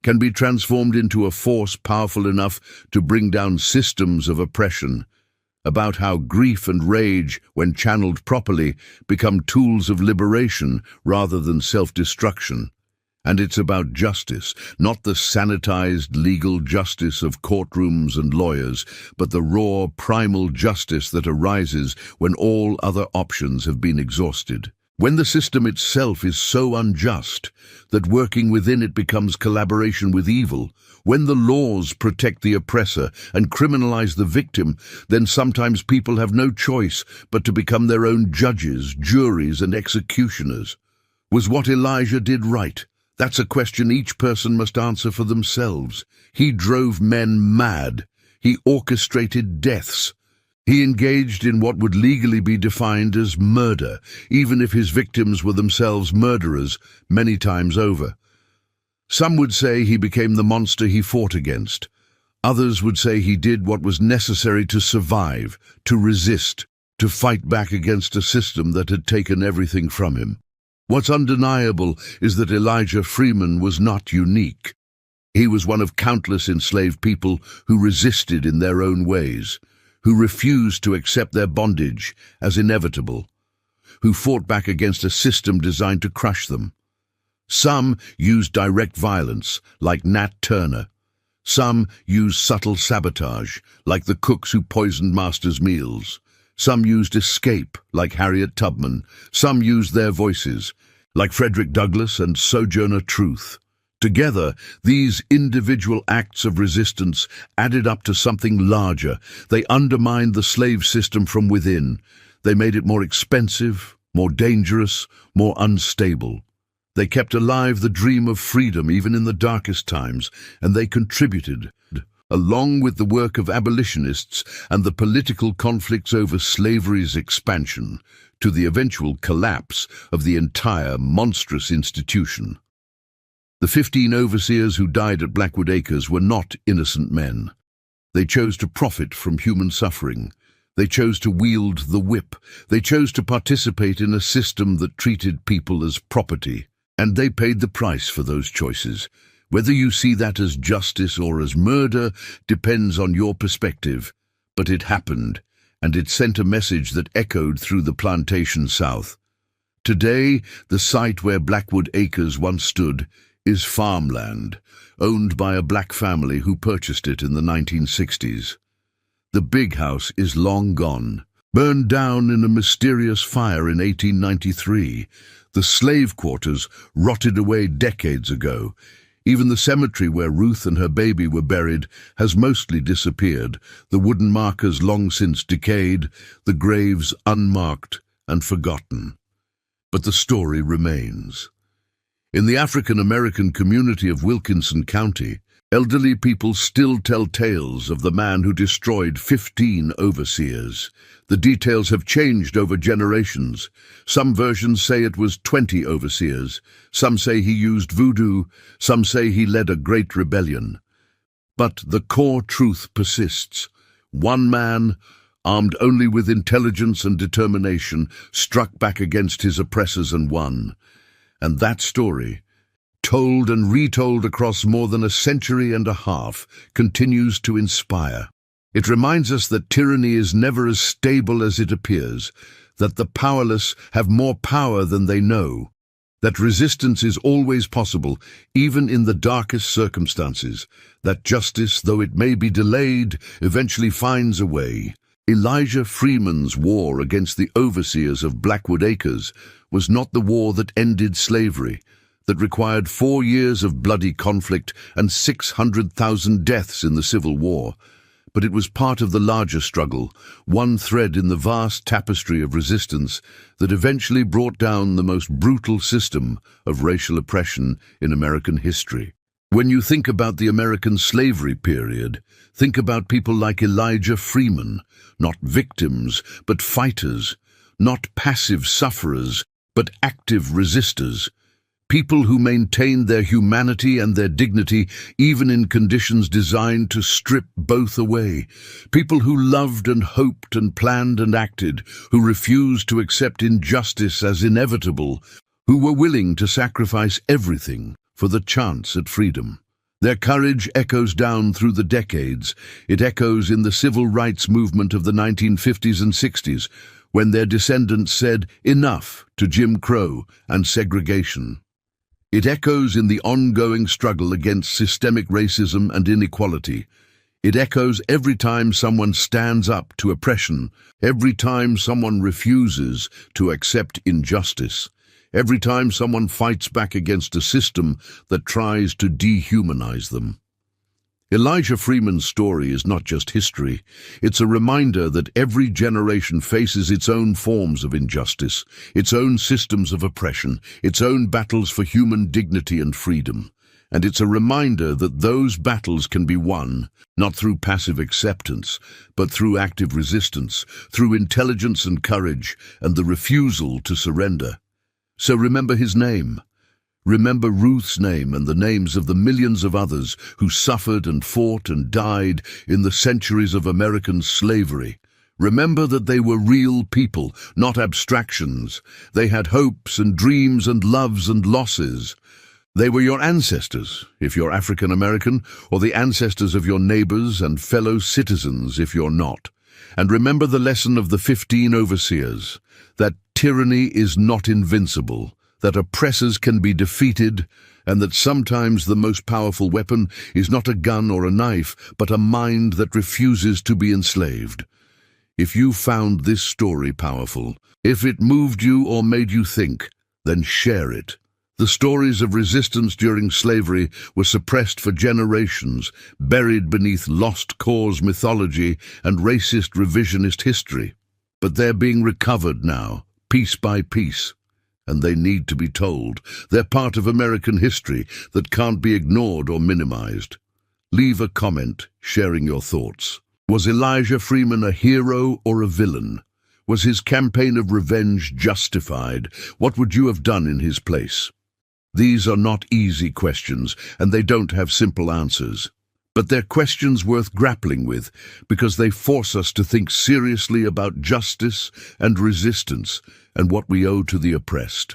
can be transformed into a force powerful enough to bring down systems of oppression, about how grief and rage, when channeled properly, become tools of liberation rather than self-destruction. And it's about justice, not the sanitized legal justice of courtrooms and lawyers, but the raw, primal justice that arises when all other options have been exhausted. When the system itself is so unjust that working within it becomes collaboration with evil, when the laws protect the oppressor and criminalize the victim, then sometimes people have no choice but to become their own judges, juries, and executioners. Was what Elijah did right? That's a question each person must answer for themselves. He drove men mad. He orchestrated deaths. He engaged in what would legally be defined as murder, even if his victims were themselves murderers many times over. Some would say he became the monster he fought against. Others would say he did what was necessary to survive, to resist, to fight back against a system that had taken everything from him. What's undeniable is that Elijah Freeman was not unique. He was one of countless enslaved people who resisted in their own ways, who refused to accept their bondage as inevitable, who fought back against a system designed to crush them. Some used direct violence, like Nat Turner. Some used subtle sabotage, like the cooks who poisoned masters' meals. Some used escape, like Harriet Tubman. Some used their voices, like Frederick Douglass and Sojourner Truth. Together, these individual acts of resistance added up to something larger. They undermined the slave system from within. They made it more expensive, more dangerous, more unstable. They kept alive the dream of freedom even in the darkest times, and they contributed, along with the work of abolitionists and the political conflicts over slavery's expansion, to the eventual collapse of the entire monstrous institution. The 15 overseers who died at Blackwood Acres were not innocent men. They chose to profit from human suffering. They chose to wield the whip. They chose to participate in a system that treated people as property. And they paid the price for those choices. Whether you see that as justice or as murder depends on your perspective. But it happened, and it sent a message that echoed through the plantation South. Today, the site where Blackwood Acres once stood is farmland, owned by a black family who purchased it in the 1960s. The big house is long gone, burned down in a mysterious fire in 1893. The slave quarters rotted away decades ago. Even the cemetery where Ruth and her baby were buried has mostly disappeared, the wooden markers long since decayed, the graves unmarked and forgotten. But the story remains. In the African-American community of Wilkinson County, elderly people still tell tales of the man who destroyed 15 overseers. The details have changed over generations. Some versions say it was 20 overseers. Some say he used voodoo. Some say he led a great rebellion. But the core truth persists. One man, armed only with intelligence and determination, struck back against his oppressors and won. And that story, told and retold across more than a century and a half, continues to inspire. It reminds us that tyranny is never as stable as it appears, that the powerless have more power than they know, that resistance is always possible, even in the darkest circumstances, that justice, though it may be delayed, eventually finds a way. Elijah Freeman's war against the overseers of Blackwood Acres was not the war that ended slavery, that required 4 years of bloody conflict and 600,000 deaths in the Civil War. But it was part of the larger struggle, one thread in the vast tapestry of resistance that eventually brought down the most brutal system of racial oppression in American history. When you think about the American slavery period, think about people like Elijah Freeman, not victims, but fighters, not passive sufferers, but active resistors. People who maintained their humanity and their dignity even in conditions designed to strip both away. People who loved and hoped and planned and acted, who refused to accept injustice as inevitable, who were willing to sacrifice everything for the chance at freedom. Their courage echoes down through the decades. It echoes in the civil rights movement of the 1950s and 60s, when their descendants said enough to Jim Crow and segregation. It echoes in the ongoing struggle against systemic racism and inequality. It echoes every time someone stands up to oppression, every time someone refuses to accept injustice, every time someone fights back against a system that tries to dehumanize them. Elijah Freeman's story is not just history. It's a reminder that every generation faces its own forms of injustice, its own systems of oppression, its own battles for human dignity and freedom. And it's a reminder that those battles can be won, not through passive acceptance, but through active resistance, through intelligence and courage, and the refusal to surrender. So remember his name. Remember Ruth's name and the names of the millions of others who suffered and fought and died in the centuries of American slavery. Remember that they were real people, not abstractions. They had hopes and dreams and loves and losses. They were your ancestors, if you're African American, or the ancestors of your neighbors and fellow citizens, if you're not. And remember the lesson of the 15 overseers, that tyranny is not invincible, that oppressors can be defeated, and that sometimes the most powerful weapon is not a gun or a knife, but a mind that refuses to be enslaved. If you found this story powerful, if it moved you or made you think, then share it. The stories of resistance during slavery were suppressed for generations, buried beneath lost cause mythology and racist revisionist history. But they're being recovered now, piece by piece. And they need to be told. They're part of American history that can't be ignored or minimized. Leave a comment sharing your thoughts. Was Elijah Freeman a hero or a villain? Was his campaign of revenge justified? What would you have done in his place? These are not easy questions, and they don't have simple answers. But they're questions worth grappling with because they force us to think seriously about justice and resistance and what we owe to the oppressed.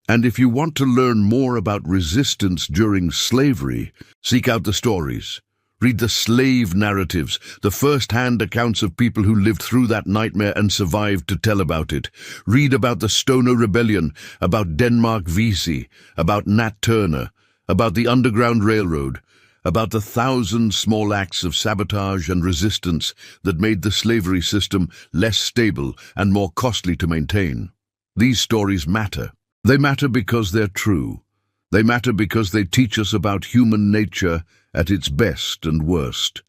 And if you want to learn more about resistance during slavery, seek out the stories. Read the slave narratives, the first-hand accounts of people who lived through that nightmare and survived to tell about it. Read about the Stoner Rebellion, about Denmark Vesey, about Nat Turner, about the Underground Railroad, about the thousand small acts of sabotage and resistance that made the slavery system less stable and more costly to maintain. These stories matter. They matter because they're true. They matter because they teach us about human nature at its best and worst.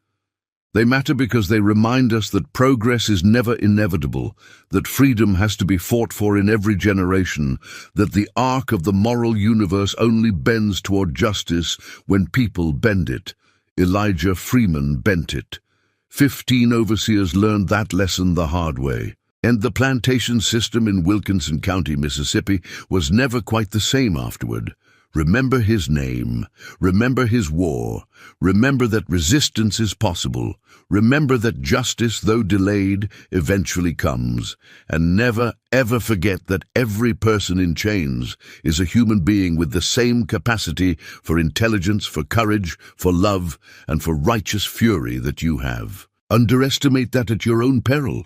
They matter because they remind us that progress is never inevitable, that freedom has to be fought for in every generation, that the arc of the moral universe only bends toward justice when people bend it. Elijah Freeman bent it. 15 overseers learned that lesson the hard way. And the plantation system in Wilkinson County, Mississippi, was never quite the same afterward. Remember his name. Remember his war. Remember that resistance is possible. Remember that justice, though delayed, eventually comes. And never, ever forget that every person in chains is a human being with the same capacity for intelligence, for courage, for love, and for righteous fury that you have. Underestimate that at your own peril.